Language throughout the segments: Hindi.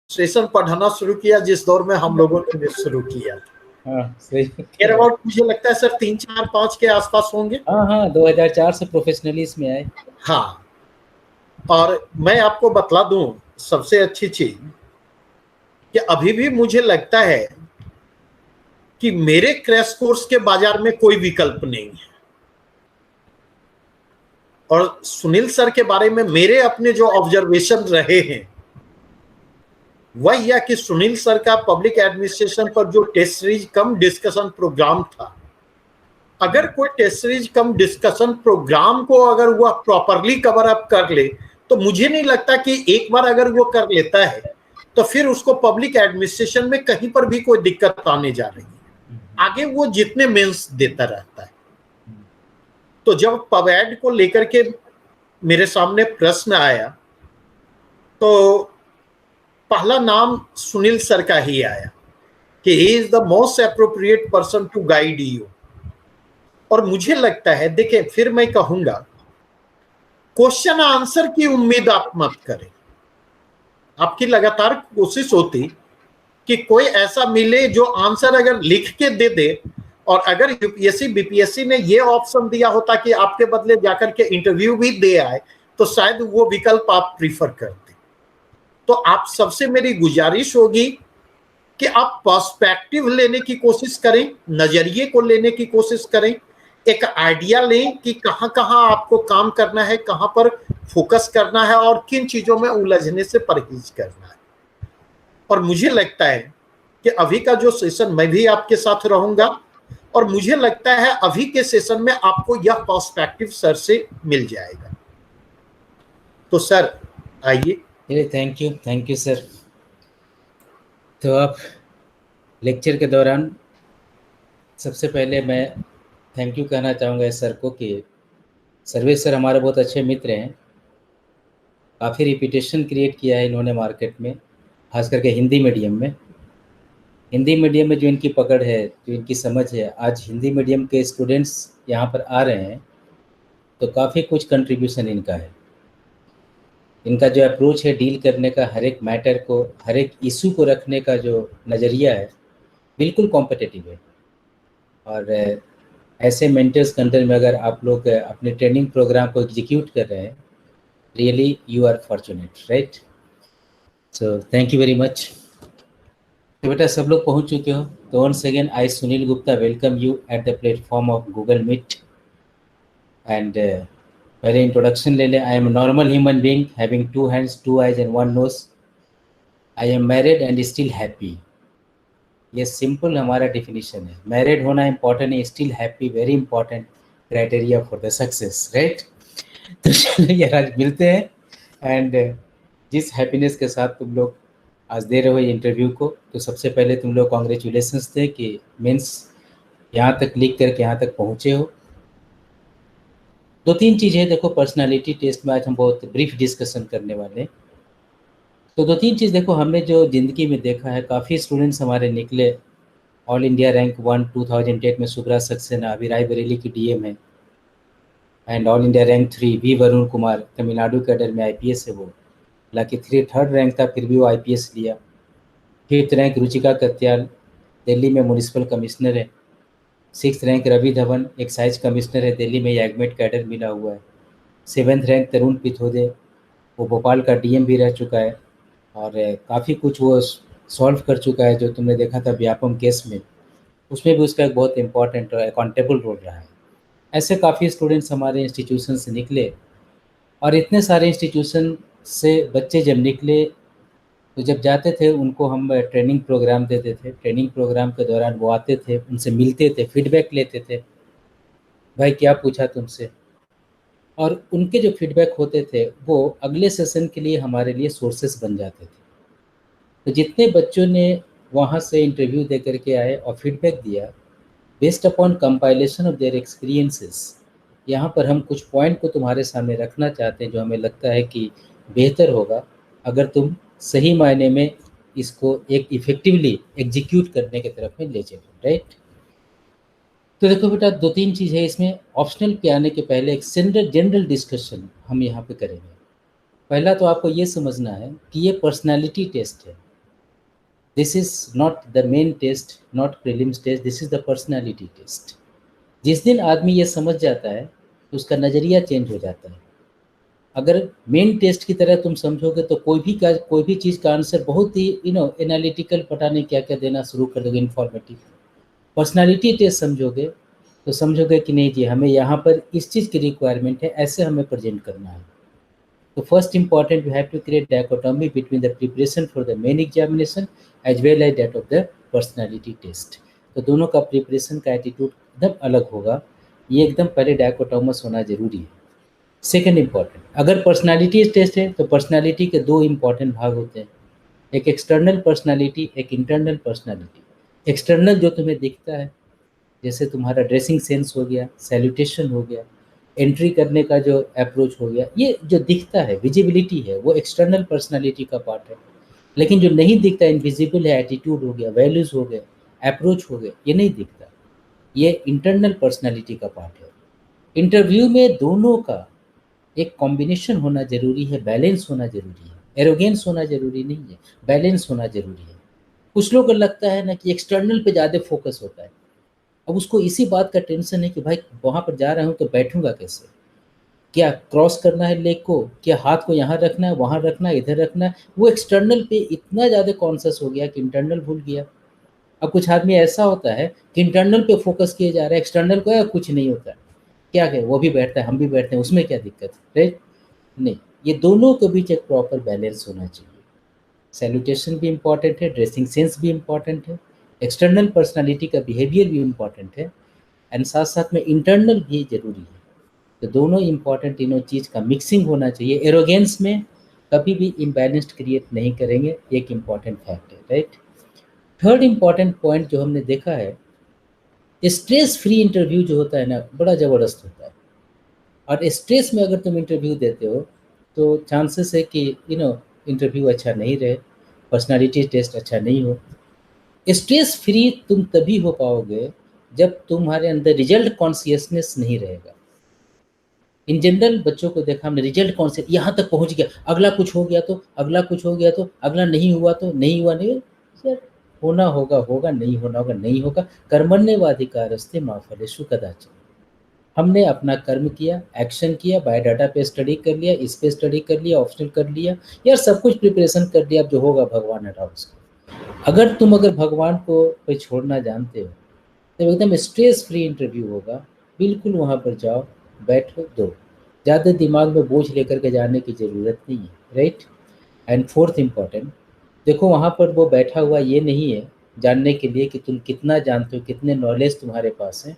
सेशन पढ़ाना शुरू किया जिस दौर में हम लोगों ने शुरू किया। हाँ सही। नियर अबाउट मुझे लगता है सर 3, 4, 5 के आसपास होंगे। हाँ 2004 से प्रोफेशनली इसमें आए। हाँ, और मैं आपको बतला दूं सबसे अच्छी चीज कि अभी भी मुझे लगता है कि मेरे क्रैश कोर्स के बाजार में कोई विकल्प नहीं है। और सुनील सर के बारे में मेरे अपने जो ऑब्जर्वेशन रहे हैं वह यह कि सुनील सर का पब्लिक एडमिनिस्ट्रेशन पर जो टेस्ट सीरीज कम डिस्कशन प्रोग्राम था, अगर कोई टेस्ट सीरीज कम डिस्कशन प्रोग्राम को अगर वह प्रॉपरली कवर अप कर ले तो मुझे नहीं लगता कि एक बार अगर वो कर लेता है तो फिर उसको पब्लिक एडमिनिस्ट्रेशन में कहीं पर भी कोई दिक्कत आने जा रही है। आगे वो जितने मेंस देता रहता है। तो जब पवैड को लेकर के मेरे सामने प्रश्न आया तो पहला नाम सुनील सर का ही आया कि he is the most appropriate person to guide you. और मुझे लगता है, देखिए फिर मैं कहूंगा, क्वेश्चन आंसर की उम्मीद आप मत करें। आपकी लगातार कोशिश होती कि कोई ऐसा मिले जो आंसर अगर लिख के दे दे, और अगर यूपीएससी बीपीएससी ने ये ऑप्शन दिया होता कि आपके बदले जाकर के इंटरव्यू भी दे आए तो शायद वो विकल्प आप प्रीफर करते। तो आप सबसे मेरी गुजारिश होगी कि आप पर्सपेक्टिव लेने की कोशिश करें, नजरिए को लेने की कोशिश करें, एक आइडिया लें कि कहां कहां आपको काम करना है, कहां पर फोकस करना है और किन चीजों में उलझने से परहेज करना है। और मुझे लगता है कि अभी का जो सेशन मैं भी आपके साथ रहूंगा और मुझे लगता है अभी के सेशन में आपको यह पर्सपेक्टिव सर से मिल जाएगा। तो सर आइए। Thank you sir. तो आप लेक्चर के दौरान सबसे पहले मैं थैंक यू कहना चाहूँगा सर को कि सर्वेश सर हमारे बहुत अच्छे मित्र हैं। काफ़ी रिपीटेशन क्रिएट किया है इन्होंने मार्केट में, खास करके हिंदी मीडियम में। हिंदी मीडियम में जो इनकी पकड़ है, जो इनकी समझ है, आज हिंदी मीडियम के स्टूडेंट्स यहाँ पर आ रहे हैं तो काफ़ी कुछ कंट्रीब्यूशन इनका है। इनका जो अप्रोच है डील करने का, हर एक मैटर को, हर एक इशू को रखने का जो नज़रिया है, बिल्कुल कॉम्पिटिटिव है। और ऐसे मेंटर्स के अंदर में अगर आप लोग अपने ट्रेनिंग प्रोग्राम को एग्जीक्यूट कर रहे हैं, really you are fortunate, right? So thank you very much. तो बेटा सब लोग पहुंच चुके हो, तो once again I Sunil Gupta welcome you at the platform of Google Meet. And पहले इंट्रोडक्शन ले लें। I am normal human being having 2 hands 2 eyes and 1 nose। I am married and still happy. ये सिंपल हमारा डिफिनीशन है। मैरिड होना इंपॉर्टेंट है, still happy very important criteria for the success, right? तो चलिए यार आज मिलते हैं। एंड जिस हैप्पीनेस के साथ तुम लोग आज दे रहे हो ये इंटरव्यू को, तो सबसे पहले तुम लोग कॉन्ग्रेचुलेशंस थे कि मीन्स यहाँ तक लिख करके यहाँ तक पहुँचे हो। 2-3 चीज़ें देखो, पर्सनालिटी टेस्ट में आज हम बहुत ब्रीफ डिस्कशन करने वाले हैं। तो 2-3 चीज़ देखो, हमने जो ज़िंदगी में देखा है, काफ़ी स्टूडेंट्स हमारे निकले। ऑल इंडिया रैंक 1 2008 में सुब्रा सक्सेना, अभी रायबरेली की डीएम है। And all India rank 3 V Varun Kumar, Tamil Nadu cadre में आईपीएस है वो। हालांकि 3rd रैंक था, फिर भी वो आईपीएस लिया। 5th रैंक रुचिका कत्याल, दिल्ली में म्यूनिसिपल कमिश्नर है। 6th rank Ravi Dhawan, excise commissioner है, दिल्ली में एगमेट कैडर मिला हुआ है। 7th रैंक तरुण पिथोदे, वो भोपाल का डीएम भी रह चुका है और काफ़ी कुछ वो सॉल्व कर चुका है। जो तुमने देखा था व्यापम केस में, उसमें भी उसका एक बहुत इंपॉर्टेंट और अकाउंटेबल रोल रहा है। ऐसे काफ़ी स्टूडेंट्स हमारे इंस्टीट्यूशन से निकले, और इतने सारे इंस्टीट्यूशन से बच्चे जब निकले तो जब जाते थे उनको हम ट्रेनिंग प्रोग्राम देते थे। ट्रेनिंग प्रोग्राम के दौरान वो आते थे, उनसे मिलते थे, फीडबैक लेते थे, भाई क्या पूछा तुमसे। और उनके जो फीडबैक होते थे वो अगले सेशन के लिए हमारे लिए सोर्सेस बन जाते थे। तो जितने बच्चों ने वहाँ से इंटरव्यू दे करके आए और फीडबैक दिया, based upon compilation of their experiences, यहाँ पर हम कुछ पॉइंट को तुम्हारे सामने रखना चाहते हैं जो हमें लगता है कि बेहतर होगा अगर तुम सही मायने में इसको एक इफेक्टिवली एग्जीक्यूट करने की तरफ में ले चलो, राइट? तो देखो बेटा, 2-3 चीज़ है इसमें। ऑप्शनल पे आने के पहले एक जनरल डिस्कशन हम यहाँ पे करेंगे। पहला तो आपको ये समझना है कि ये पर्सनालिटी टेस्ट है। This is not the main test, not prelims test, this is the personality test. जिस दिन आदमी ये समझ जाता है तो उसका नज़रिया चेंज हो जाता है। अगर मेन टेस्ट की तरह तुम समझोगे तो कोई भी चीज़ का आंसर बहुत ही एनालिटिकल, पता नहीं क्या क्या देना शुरू कर दोगे, इन्फॉर्मेटिव। पर्सनालिटी टेस्ट समझोगे तो समझोगे कि नहीं जी, हमें यहाँ पर इस चीज़ की रिक्वायरमेंट है, ऐसे हमें प्रेजेंट करना है। तो first important, you have to create dichotomy between the preparation for the main examination as well as that of the personality test. तो दोनों का प्रिपरेशन का एटीट्यूड एकदम अलग होगा, ये एकदम पहले डायकोटोमस होना जरूरी है। सेकेंड इंपॉर्टेंट, अगर पर्सनालिटी टेस्ट है तो पर्सनालिटी के दो इंपॉर्टेंट भाग होते हैं, एक एक्सटर्नल पर्सनालिटी, एक इंटरनल पर्सनालिटी। एक्सटर्नल जो तुम्हें दिखता है, जैसे तुम्हारा ड्रेसिंग सेंस हो गया, सैल्यूटेशन हो गया, एंट्री करने का जो अप्रोच हो गया, ये जो दिखता है, विजिबिलिटी है, वो एक्सटर्नल पर्सनालिटी का पार्ट है। लेकिन जो नहीं दिखता, इनविजिबल है, एटीट्यूड हो गया, वैल्यूज हो गए, अप्रोच हो गए, ये नहीं दिखता, ये इंटरनल पर्सनालिटी का पार्ट है। इंटरव्यू में दोनों का एक कॉम्बिनेशन होना जरूरी है, बैलेंस होना जरूरी है, एरोगेंस होना जरूरी नहीं है, बैलेंस होना जरूरी है। कुछ लोग को लगता है ना कि एक्सटर्नल पे ज़्यादा फोकस होता है, अब उसको इसी बात का टेंशन है कि भाई वहाँ पर जा रहा हूँ तो बैठूंगा कैसे, क्या क्रॉस करना है लेग को, क्या हाथ को यहाँ रखना है, वहाँ रखना है, इधर रखना है। वो एक्सटर्नल पे इतना ज़्यादा कॉन्शियस हो गया कि इंटरनल भूल गया। अब कुछ आदमी ऐसा होता है कि इंटरनल पे फोकस किया जा रहा है, एक्सटर्नल को कुछ नहीं होता है, क्या कहे, वो भी बैठता है, हम भी बैठते हैं, उसमें क्या दिक्कत है, राइट? नहीं, ये दोनों के बीच एक प्रॉपर बैलेंस होना चाहिए। सैल्यूटेशन भी इम्पॉर्टेंट है, ड्रेसिंग सेंस भी इम्पॉर्टेंट है, एक्सटर्नल पर्सनालिटी का बिहेवियर भी इम्पॉर्टेंट है, एंड साथ साथ में इंटरनल भी जरूरी है। तो दोनों इम्पॉर्टेंट, तीनों चीज़ का मिक्सिंग होना चाहिए। एरोगेंस में कभी भी इम्बैलेंस्ड क्रिएट नहीं करेंगे, एक इम्पॉर्टेंट फैक्ट है, राइट? थर्ड इम्पॉर्टेंट पॉइंट जो हमने देखा है, स्ट्रेस फ्री इंटरव्यू जो होता है ना, बड़ा ज़बरदस्त होता है। और स्ट्रेस में अगर तुम इंटरव्यू देते हो तो चांसेस है कि इंटरव्यू अच्छा नहीं रहे, पर्सनालिटी टेस्ट अच्छा नहीं हो। स्ट्रेस फ्री तुम तभी हो पाओगे जब तुम्हारे अंदर रिजल्ट कॉन्शियसनेस नहीं रहेगा। इन जनरल बच्चों को देखा हमने, रिजल्ट कॉन्शियस, यहाँ तक पहुँच गया, अगला कुछ हो गया तो, अगला कुछ हो गया तो, अगला नहीं हुआ तो, नहीं हुआ नहीं सर, होना होगा होगा, नहीं होना होगा नहीं होगा। कर्मण्येवाधिकारस्ते मा फलेषु कदाचन। हमने अपना कर्म किया, एक्शन किया, बायोडाटा पे स्टडी कर लिया, इस पे स्टडी कर लिया, ऑप्शनल कर लिया, यार सब कुछ प्रिपरेशन कर दिया, अब जो होगा भगवान हटाओ उसको। अगर भगवान को कोई छोड़ना जानते हो तो एकदम स्ट्रेस फ्री इंटरव्यू होगा, बिल्कुल वहाँ पर जाओ, बैठो, दो, ज़्यादा दिमाग में बोझ लेकर के जाने की ज़रूरत नहीं है, राइट? एंड फोर्थ इम्पॉर्टेंट, देखो वहाँ पर वो बैठा हुआ ये नहीं है जानने के लिए कि तुम कितना जानते हो, कितने नॉलेज तुम्हारे पास है,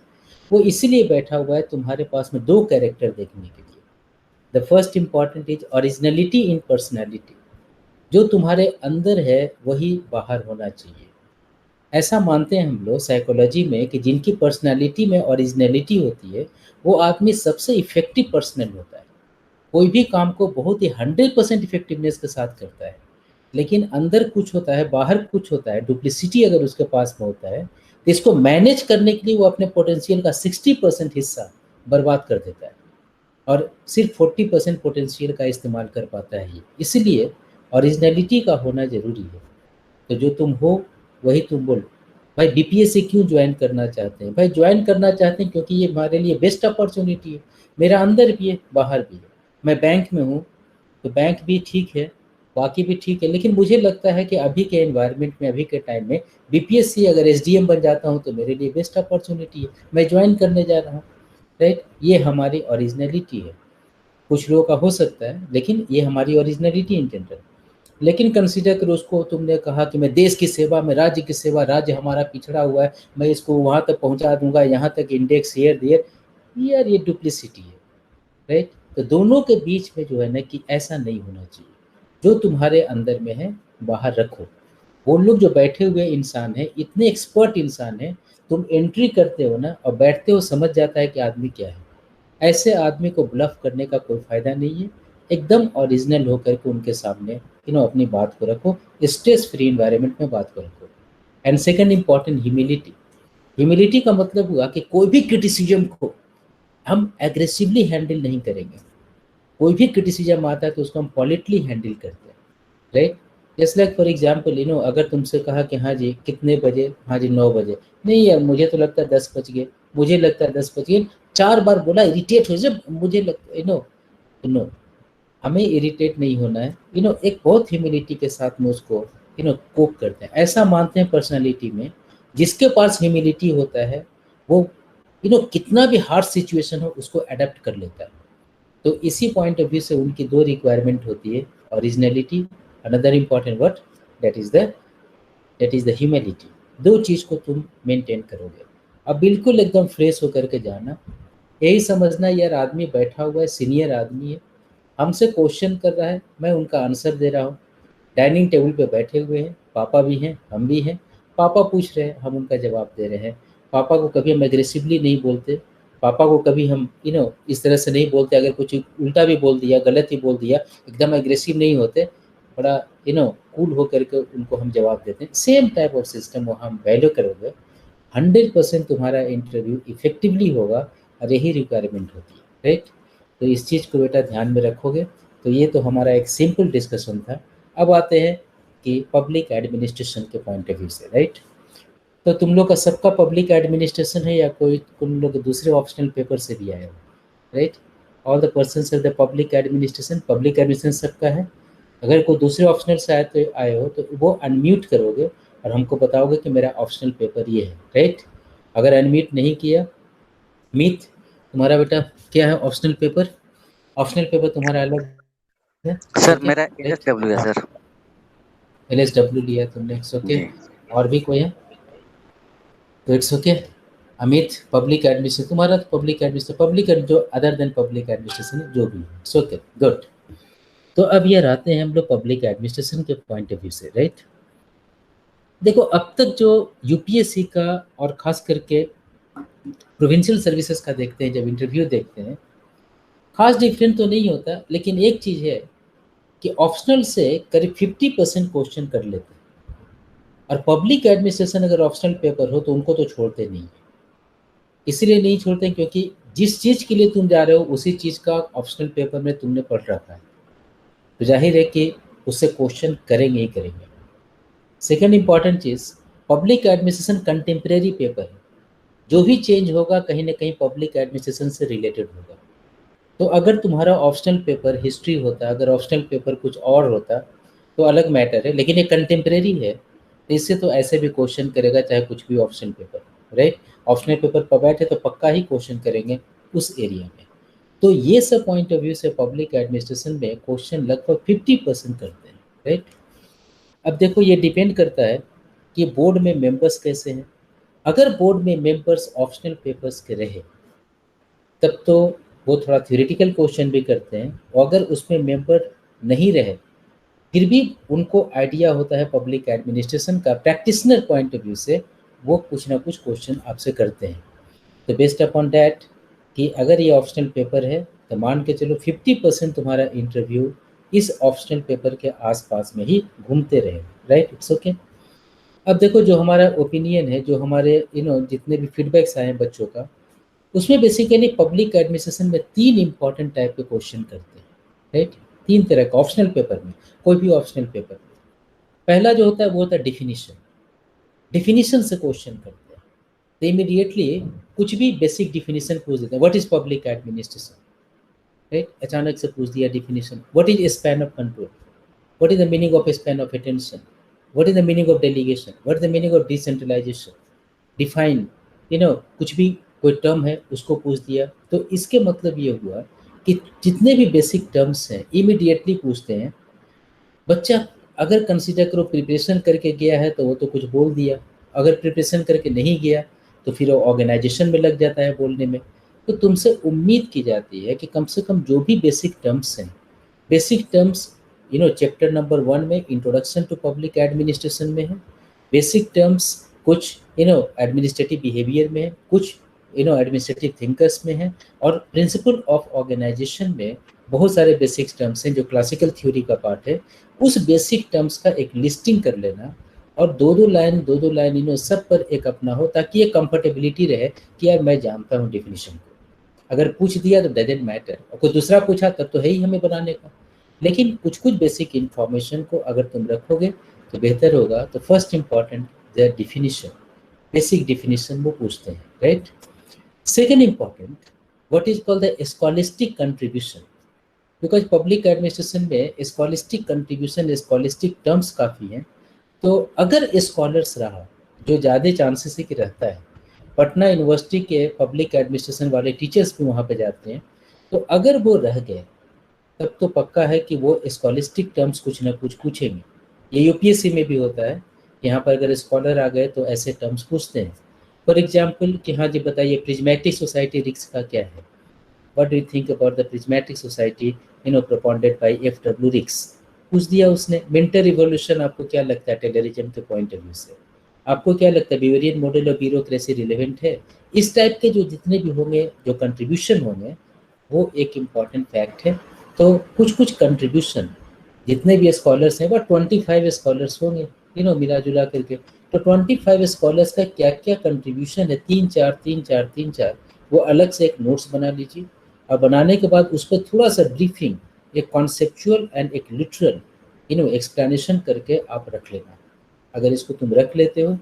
वो इसलिए बैठा हुआ है तुम्हारे पास में दो कैरेक्टर देखने के लिए। The first important is originality in personality, जो तुम्हारे अंदर है वही बाहर होना चाहिए। ऐसा मानते हैं हम लोग साइकोलॉजी में कि जिनकी पर्सनालिटी में ओरिजिनलिटी होती है वो आदमी सबसे इफेक्टिव पर्सनल होता है, कोई भी काम को बहुत ही 100% इफेक्टिवनेस के साथ करता है। लेकिन अंदर कुछ होता है, बाहर कुछ होता है, डुप्लिसिटी अगर उसके पास में होता है तो इसको मैनेज करने के लिए वो अपने पोटेंशियल का 60% हिस्सा बर्बाद कर देता है और सिर्फ 40% पोटेंशियल का इस्तेमाल कर पाता है ये। इसलिए ओरिजिनलिटी का होना ज़रूरी है। तो जो तुम हो वही तुम बोलो। भाई बीपीएससी क्यों ज्वाइन करना चाहते हैं? भाई ज्वाइन करना चाहते हैं क्योंकि ये हमारे लिए बेस्ट अपॉर्चुनिटी है, मेरा अंदर भी है, बाहर भी है। मैं बैंक में हूँ तो बैंक भी ठीक है, बाकी भी ठीक है, लेकिन मुझे लगता है कि अभी के एनवायरनमेंट में, अभी के टाइम में बीपीएससी अगर एसडीएम बन जाता हूँ तो मेरे लिए बेस्ट अपॉर्चुनिटी है, मैं ज्वाइन करने जा रहा हूँ, राइट? ये हमारी ओरिजिनलिटी है। कुछ लोगों का हो सकता है, लेकिन ये हमारी ओरिजिनलिटी इन जनरल। लेकिन कंसीडर करो उसको, तुमने कहा कि मैं देश की सेवा में, राज्य की सेवा, राज्य हमारा पिछड़ा हुआ है, मैं इसको वहाँ तक पहुँचा दूंगा, यहाँ तक इंडेक्स हेयर देयर, यार ये डुप्लिसिटी है, राइट? तो दोनों के बीच में जो है ना कि ऐसा नहीं होना चाहिए। जो तुम्हारे अंदर में है बाहर रखो। वो लोग जो बैठे हुए इंसान हैं, इतने एक्सपर्ट इंसान हैं, तुम एंट्री करते हो ना और बैठते हो, समझ जाता है कि आदमी क्या है। ऐसे आदमी को ब्लफ करने का कोई फायदा नहीं है। एकदम ओरिजिनल होकर के उनके सामने अपनी बात को रखो, स्ट्रेस फ्री एनवायरनमेंट में बात को रखो। And second important, humility. Humility का मतलब हुआ कि कोई भी क्रिटिसिज्म को हम एग्रेसिवली हैंडल नहीं करेंगे। कोई भी क्रिटिसिज्म आता है तो उसको हम पॉलिटली हैंडल करते हैं, right? Just like for example अगर तुमसे कहा कि हाँ जी कितने बजे, हाँ जी 9 बजे, नहीं यार मुझे तो लगता है 10 बज गए, मुझे लगता है 10 बज गए, 4 बार बोला इरिटेट हो जब मुझे लगता नो, हमें इरिटेट नहीं होना है। एक बहुत ह्यूमिलिटी के साथ में उसको कोप करते हैं। ऐसा मानते हैं पर्सनालिटी में, जिसके पास ह्यूमिलिटी होता है वो कितना भी हार्ड सिचुएशन हो उसको अडेप्ट कर लेता है। तो इसी पॉइंट ऑफ व्यू से उनकी दो रिक्वायरमेंट होती है, originality, another important word that is the humility. दो चीज को तुम मेंटेन करोगे। अब बिल्कुल एकदम फ्रेश होकर के जाना, यही समझना यार आदमी बैठा हुआ है, सीनियर आदमी है, हमसे क्वेश्चन कर रहा है, मैं उनका आंसर दे रहा हूँ। डाइनिंग टेबल पे बैठे हुए हैं, पापा भी हैं, हम भी हैं, पापा पूछ रहे हैं, हम उनका जवाब दे रहे हैं। पापा को कभी हम एग्रेसिवली नहीं बोलते, पापा को कभी हम इस तरह से नहीं बोलते, अगर कुछ उल्टा भी बोल दिया, गलत ही बोल दिया, एकदम एग्रेसिव नहीं होते, बड़ा कूल होकर के उनको हम जवाब देते हैं। सेम टाइप ऑफ सिस्टम वहाँ हम वैल्यू करोगे, 100% तुम्हारा इंटरव्यू इफेक्टिवली होगा, और यही रिक्वायरमेंट होती है, राइट। तो इस चीज़ को बेटा ध्यान में रखोगे। तो ये तो हमारा एक सिंपल डिस्कशन था। अब आते हैं कि पब्लिक एडमिनिस्ट्रेशन के पॉइंट ऑफ व्यू से, राइट। तो तुम लोग का सबका पब्लिक एडमिनिस्ट्रेशन है या कोई तुम लोग दूसरे ऑप्शनल पेपर से भी आए हो, right. All the persons of the public administration सबका है। अगर कोई दूसरे ऑप्शनल से आए हो तो वो अनम्यूट करोगे और हमको बताओगे कि मेरा ऑप्शनल पेपर ये है, राइट। अगर अनम्यूट नहीं किया, मीत तुम्हारा बेटा क्या है ऑप्शनल पेपर? ऑप्शनल पेपर तुम्हारा अलग है, सर ओके, मेरा राइट। LSW है सर। LSW लिया तुमने, इट्स ओके। जी और भी कोई है तो it's okay. Amit public administration, तुम्हारा तो पब्लिक एडमिनिस्ट्रेशन, पब्लिक जो अदर देन पब्लिक एडमिनिस्ट्रेशन जो भी है, इट्स ओके, गुड। तो अब ये आते हैं हम लोग पब्लिक एडमिनिस्ट्रेशन के पॉइंट ऑफ व्यू से, राइट। देखो अब तक जो यूपीएससी का और खास करके प्रोविंशियल सर्विसेज का देखते हैं, जब इंटरव्यू देखते हैं, खास डिफरेंट तो नहीं होता, लेकिन एक चीज़ है कि ऑप्शनल से करीब 50% क्वेश्चन कर लेते हैं, और पब्लिक एडमिनिस्ट्रेशन अगर ऑप्शनल पेपर हो तो उनको तो छोड़ते नहीं है। इसलिए नहीं छोड़ते क्योंकि जिस चीज़ के लिए तुम जा रहे हो उसी चीज़ का ऑप्शनल पेपर में तुमने पढ़ रखा है, तो जाहिर है कि उससे क्वेश्चन करेंगे ही करेंगे। सेकेंड इंपॉर्टेंट चीज़, पब्लिक एडमिनिस्ट्रेशन कंटेम्प्रेरी पेपर है, जो भी चेंज होगा कहीं ना कहीं पब्लिक एडमिनिस्ट्रेशन से रिलेटेड होगा। तो अगर तुम्हारा ऑप्शनल पेपर हिस्ट्री होता, अगर ऑप्शनल पेपर कुछ और होता तो अलग मैटर है, लेकिन ये कंटेम्प्रेरी है, तो इससे तो ऐसे भी क्वेश्चन करेगा चाहे कुछ भी optional paper, right. Optional paper पर बैठे तो पक्का ही क्वेश्चन करेंगे उस एरिया में। तो ये सब पॉइंट ऑफ व्यू से पब्लिक एडमिनिस्ट्रेशन में क्वेश्चन लगभग 50% करते हैं, राइट। अब देखो ये डिपेंड करता है कि बोर्ड में मेंबर्स कैसे हैं। अगर बोर्ड में मेंबर्स ऑप्शनल पेपर्स के रहे तब तो वो थोड़ा थ्योरेटिकल क्वेश्चन भी करते हैं, और अगर उसमें मेंबर नहीं रहे फिर भी उनको आइडिया होता है पब्लिक एडमिनिस्ट्रेशन का, प्रैक्टिशनर पॉइंट ऑफ व्यू से वो कुछ ना कुछ क्वेश्चन आपसे करते हैं। तो बेस्ड अपॉन डैट कि अगर ये ऑप्शनल पेपर है तो मान के चलो 50% तुम्हारा इंटरव्यू इस ऑप्शनल पेपर के आसपास में ही घूमते रहे, राइट, इट्स ओके। अब देखो जो हमारा ओपिनियन है, जो हमारे जितने भी फीडबैक्स आए हैं बच्चों का, उसमें बेसिकली पब्लिक एडमिनिस्ट्रेशन में 3 इंपॉर्टेंट टाइप के क्वेश्चन करते हैं, राइट। 3 तरह का ऑप्शनल पेपर में, कोई भी ऑप्शनल पेपर में। पहला जो होता है वो होता है डिफिनीशन से क्वेश्चन करते हैं। तो इमीडिएटली कुछ भी बेसिक डिफिनीशन पूछ देते हैं, what is public administration, right. अचानक से पूछ दिया definition, what is span of control, what is the meaning of span of attention, what is the meaning of delegation, what is the meaning of decentralisation, define कुछ भी कोई टर्म है उसको पूछ दिया। तो इसके मतलब ये हुआ कि जितने भी बेसिक टर्म्स हैं इमीडिएटली पूछते हैं। बच्चा अगर कंसीडर करो प्रिपरेशन करके गया है तो वो तो कुछ बोल दिया, अगर प्रिपरेशन करके नहीं गया तो फिर वो ऑर्गेनाइजेशन में लग जाता है बोलने में। तो तुमसे उम्मीद की जाती है कि कम से कम जो भी बेसिक टर्म्स हैं, बेसिक टर्म्स चैप्टर नंबर 1 में इंट्रोडक्शन टू पब्लिक एडमिनिस्ट्रेशन में है, बेसिक टर्म्स कुछ एडमिनिस्ट्रेटिव बिहेवियर में है, कुछ एडमिनिस्ट्रेटिव थिंकर्स में है, और प्रिंसिपल ऑफ ऑर्गेनाइजेशन में बहुत सारे बेसिक टर्म्स हैं जो क्लासिकल थ्योरी का पार्ट है। उस बेसिक टर्म्स का एक लिस्टिंग कर लेना, और दो दो लाइन सब पर एक अपना हो, ताकि ये कंफर्टेबिलिटी रहे कि यार मैं जानता हूँ डेफिनेशन को। अगर पूछ दिया तो डजंट मैटर, और कोई दूसरा पूछा तब तो है ही हमें बनाने का। लेकिन कुछ कुछ बेसिक इंफॉर्मेशन को अगर तुम रखोगे तो बेहतर होगा। तो first important the definition, basic definition वो पूछते हैं, right. Second important what is called the scholastic contribution, because public administration में स्कॉलिस्टिक कंट्रीब्यूशन, स्कॉलिस्टिक टर्म्स काफ़ी हैं। तो अगर स्कॉलर्स रहा, जो ज़्यादा चांसेस है कि रहता है, पटना यूनिवर्सिटी के पब्लिक एडमिनिस्ट्रेशन वाले टीचर्स भी वहाँ पे जाते हैं, तो अगर वो रह गए तब तो पक्का है कि वो स्कॉलिस्टिक टर्म्स कुछ ना कुछ पूछेंगे। ये यूपीएससी में भी होता है, यहाँ पर अगर स्कॉलर आ गए तो ऐसे टर्म्स पूछते हैं। फॉर एग्जाम्पल कि हाँ जी बताइए प्रिज्मेटिक सोसाइटी रिस्क का क्या है, what do you think about the prismatic society propounded by F W. Riggs, पूछ दिया उसने। मिंटर रिवॉल्यूशन आपको क्या लगता है टेररिज्म के पॉइंट ऑफ व्यू से, आपको क्या लगता है बिवेरियन मॉडल ऑफ ब्यूरोक्रेसी रिलेवेंट है। इस टाइप के जो जितने भी होंगे, जो कंट्रीब्यूशन होंगे, वो एक इम्पॉर्टेंट फैक्ट है। तो कुछ कुछ कंट्रीब्यूशन जितने भी स्कॉलर्स हैं, वो 25 स्कॉलर्स होंगे मिला जुला करके। तो 25 स्कॉलर्स का क्या क्या कंट्रीब्यूशन है, 3-4 वो अलग से एक नोट्स बना लीजिए। और बनाने के बाद उस पर थोड़ा सा ब्रीफिंग, एक कॉन्सेप्चुअल एंड एक लिटरल एक्सप्लेनेशन करके आप रख लेना। अगर इसको तुम रख लेते हो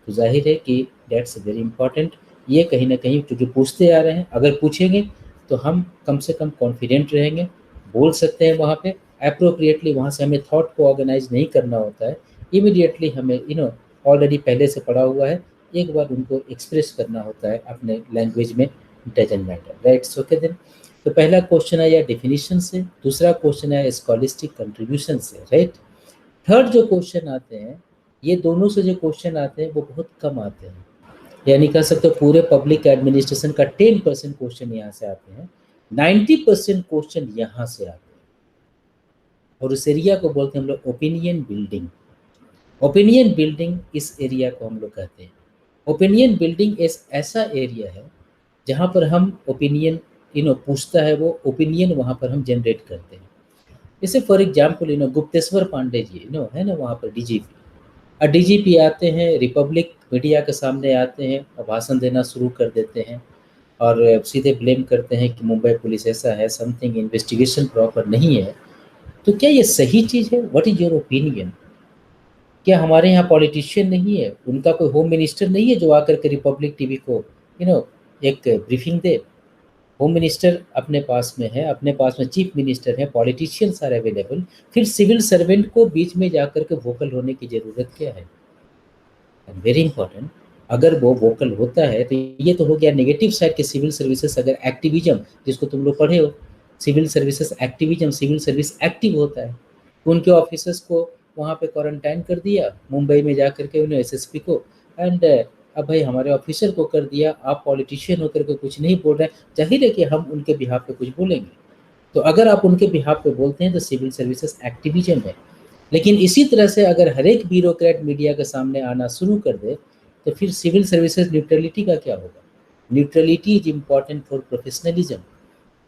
तो जाहिर है कि दैट्स वेरी इंपॉर्टेंट। ये कहीं ना कहीं क्योंकि पूछते आ रहे हैं, अगर पूछेंगे तो हम कम से कम कॉन्फिडेंट रहेंगे, बोल सकते हैं वहाँ पे अप्रोप्रिएटली। वहाँ से हमें थॉट को ऑर्गेनाइज नहीं करना होता है, इमीडिएटली हमें ऑलरेडी पहले से पढ़ा हुआ है, एक बार उनको एक्सप्रेस करना होता है अपने लैंग्वेज में, doesn't matter, right. Okay then, तो पहला क्वेश्चन आया डेफिनेशन से, दूसरा क्वेश्चन आया स्कॉलिस्टिक कंट्रीब्यूशन से, राइट। थर्ड जो क्वेश्चन आते हैं, ये दोनों से जो क्वेश्चन आते हैं वो बहुत कम आते हैं, यानी कह सकते हो पूरे पब्लिक एडमिनिस्ट्रेशन का 10% क्वेश्चन यहाँ से आते हैं, 90% क्वेश्चन यहाँ से आते हैं। और उस एरिया को बोलते हैं हम लोग ओपिनियन बिल्डिंग। ओपिनियन बिल्डिंग इस एरिया को हम लोग कहते हैं। ओपिनियन बिल्डिंग एक ऐसा एरिया है जहाँ पर हम ओपिनियन पूछता है, वो ओपिनियन वहाँ पर हम जनरेट करते हैं। जैसे फॉर एग्जाम्पल गुप्तेश्वर पांडे जी है ना वहाँ पर डीजीपी, डीजीपी आते हैं, रिपब्लिक मीडिया के सामने आते हैं और भाषण देना शुरू कर देते हैं और सीधे ब्लेम करते हैं कि मुंबई पुलिस ऐसा है, समथिंग इन्वेस्टिगेशन प्रॉपर नहीं है। तो क्या ये सही चीज़ है? What is your opinion? क्या हमारे यहाँ पॉलिटिशियन नहीं है, उनका कोई होम मिनिस्टर नहीं है जो आकर के रिपब्लिक टीवी को एक ब्रीफिंग दे? होम मिनिस्टर अपने पास में है, अपने पास में चीफ मिनिस्टर है, पॉलिटिशियंस आर अवेलेबल, फिर सिविल सर्वेंट को बीच में जाकर के वोकल होने की ज़रूरत क्या है? Very important. अगर वो वोकल होता है तो ये तो हो गया नेगेटिव साइड के सिविल सर्विसेज। अगर एक्टिविज्म, जिसको तुम लोग पढ़े हो, civil services activism, civil service active होता है, उनके ऑफिसर्स को वहाँ पे क्वारंटाइन कर दिया मुंबई में जाकर के उन्हें एसएसपी को, एंड अब भाई हमारे ऑफिसर को कर दिया, आप पॉलिटिशियन होकर के कुछ नहीं बोल रहे हैं, जाहिर है कि हम उनके बिहाफ पे कुछ बोलेंगे। तो अगर आप उनके बिहाफ पे बोलते हैं तो सिविल सर्विसेज एक्टिविज्म है। लेकिन इसी तरह से अगर हर एक ब्यूरोक्रेट मीडिया के सामने आना शुरू कर दे तो फिर सिविल सर्विसेज न्यूट्रलिटी का क्या होगा? Neutrality is important for professionalism.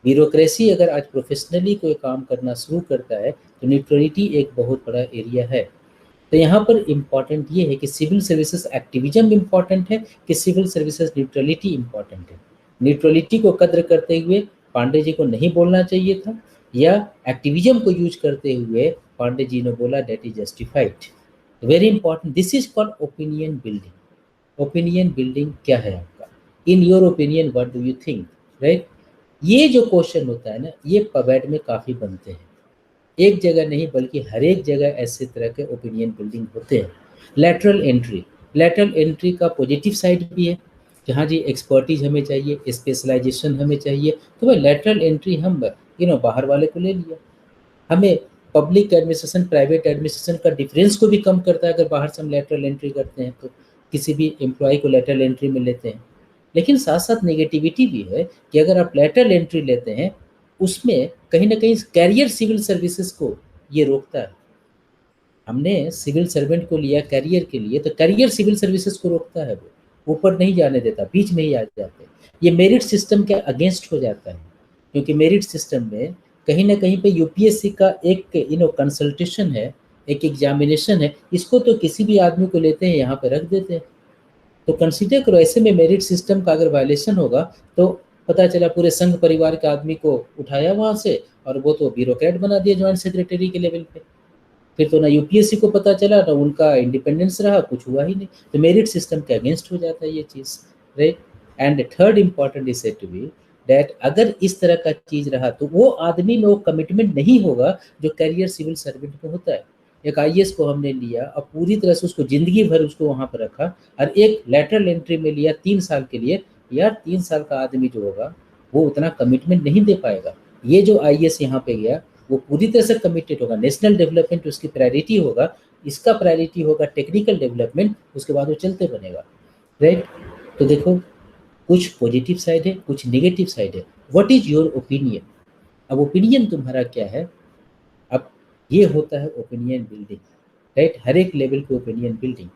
Bureaucracy अगर आज प्रोफेशनली कोई काम करना शुरू करता है तो न्यूट्रलिटी एक बहुत बड़ा एरिया है। तो यहाँ पर इम्पॉर्टेंट ये है कि सिविल सर्विसेज एक्टिविज्म इम्पॉर्टेंट है कि सिविल सर्विसेज न्यूट्रलिटी इम्पॉर्टेंट है। न्यूट्रलिटी को कद्र करते हुए पांडे जी को नहीं बोलना चाहिए था, या एक्टिविज्म को यूज करते हुए पांडे जी ने बोला that is justified. Very important, this is called opinion building. Opinion building क्या है आपका? In your opinion what do you think, right? ये जो क्वेश्चन होता है ना, ये पवेड में काफ़ी बनते हैं, एक जगह नहीं बल्कि हर एक जगह ऐसे तरह के ओपिनियन बिल्डिंग होते हैं। लैटरल एंट्री, लैटरल एंट्री का पॉजिटिव साइड भी है कि हाँ जी एक्सपर्टीज हमें चाहिए, स्पेशलाइजेशन हमें चाहिए, तो वह लैटरल एंट्री हम बाहर वाले को ले लिया। हमें पब्लिक एडमिनिस्ट्रेशन प्राइवेट एडमिनिस्ट्रेशन का डिफरेंस को भी कम करता है अगर बाहर से हम लैटरल एंट्री करते हैं, तो किसी भी एम्प्लॉय को लैटरल एंट्री में लेते हैं। लेकिन साथ साथ नेगेटिविटी भी है कि अगर आप लैटरल एंट्री लेते हैं उसमें कहीं ना कहीं कैरियर सिविल सर्विसेज को ये रोकता है। हमने सिविल सर्वेंट को लिया कैरियर के लिए, तो कैरियर सिविल सर्विसेज को रोकता है, वो ऊपर नहीं जाने देता, बीच में ही आ जाते हैं। ये मेरिट सिस्टम के अगेंस्ट हो जाता है, क्योंकि मेरिट सिस्टम में कहीं ना कहीं पे यूपीएससी का एक कंसल्टेशन है, एक एग्जामिनेशन है, इसको तो किसी भी आदमी को लेते हैं यहाँ पे रख देते हैं। तो कंसीडर करो ऐसे में मेरिट सिस्टम का अगर वायलेशन होगा तो पता चला पूरे संघ परिवार के आदमी को उठाया वहां से और वो तो ब्यूरोक्रेट बना दिया ज्वाइंट सेक्रेटरी के लेवल पे। फिर तो ना यूपीएससी को पता चला, ना उनका इंडिपेंडेंस रहा, कुछ हुआ ही नहीं। तो मेरिट सिस्टम के अगेंस्ट हो जाता है ये चीज़, right. And third important is said to be that अगर इस तरह का चीज़ रहा तो वो आदमी में वो कमिटमेंट नहीं होगा जो कैरियर सिविल सर्वेंट में होता है। एक आईएएस को हमने लिया, अब पूरी तरह से उसको जिंदगी भर उसको वहाँ पर रखा, और एक लेटरल एंट्री में लिया 3 साल के लिए, यार 3 साल का आदमी जो होगा वो उतना कमिटमेंट नहीं दे पाएगा। ये जो आईएएस यहाँ पे गया वो पूरी तरह से कमिटेड होगा, नेशनल डेवलपमेंट उसकी प्रायोरिटी होगा, इसका प्रायोरिटी होगा टेक्निकल डेवलपमेंट, उसके बाद वो चलते बनेगा, राइट। तो देखो कुछ पॉजिटिव साइड है, कुछ नेगेटिव साइड है। What is your opinion? अब ओपिनियन तुम्हारा क्या है? अब ये होता है ओपिनियन बिल्डिंग, राइट। हर एक लेवल पे ओपिनियन बिल्डिंग।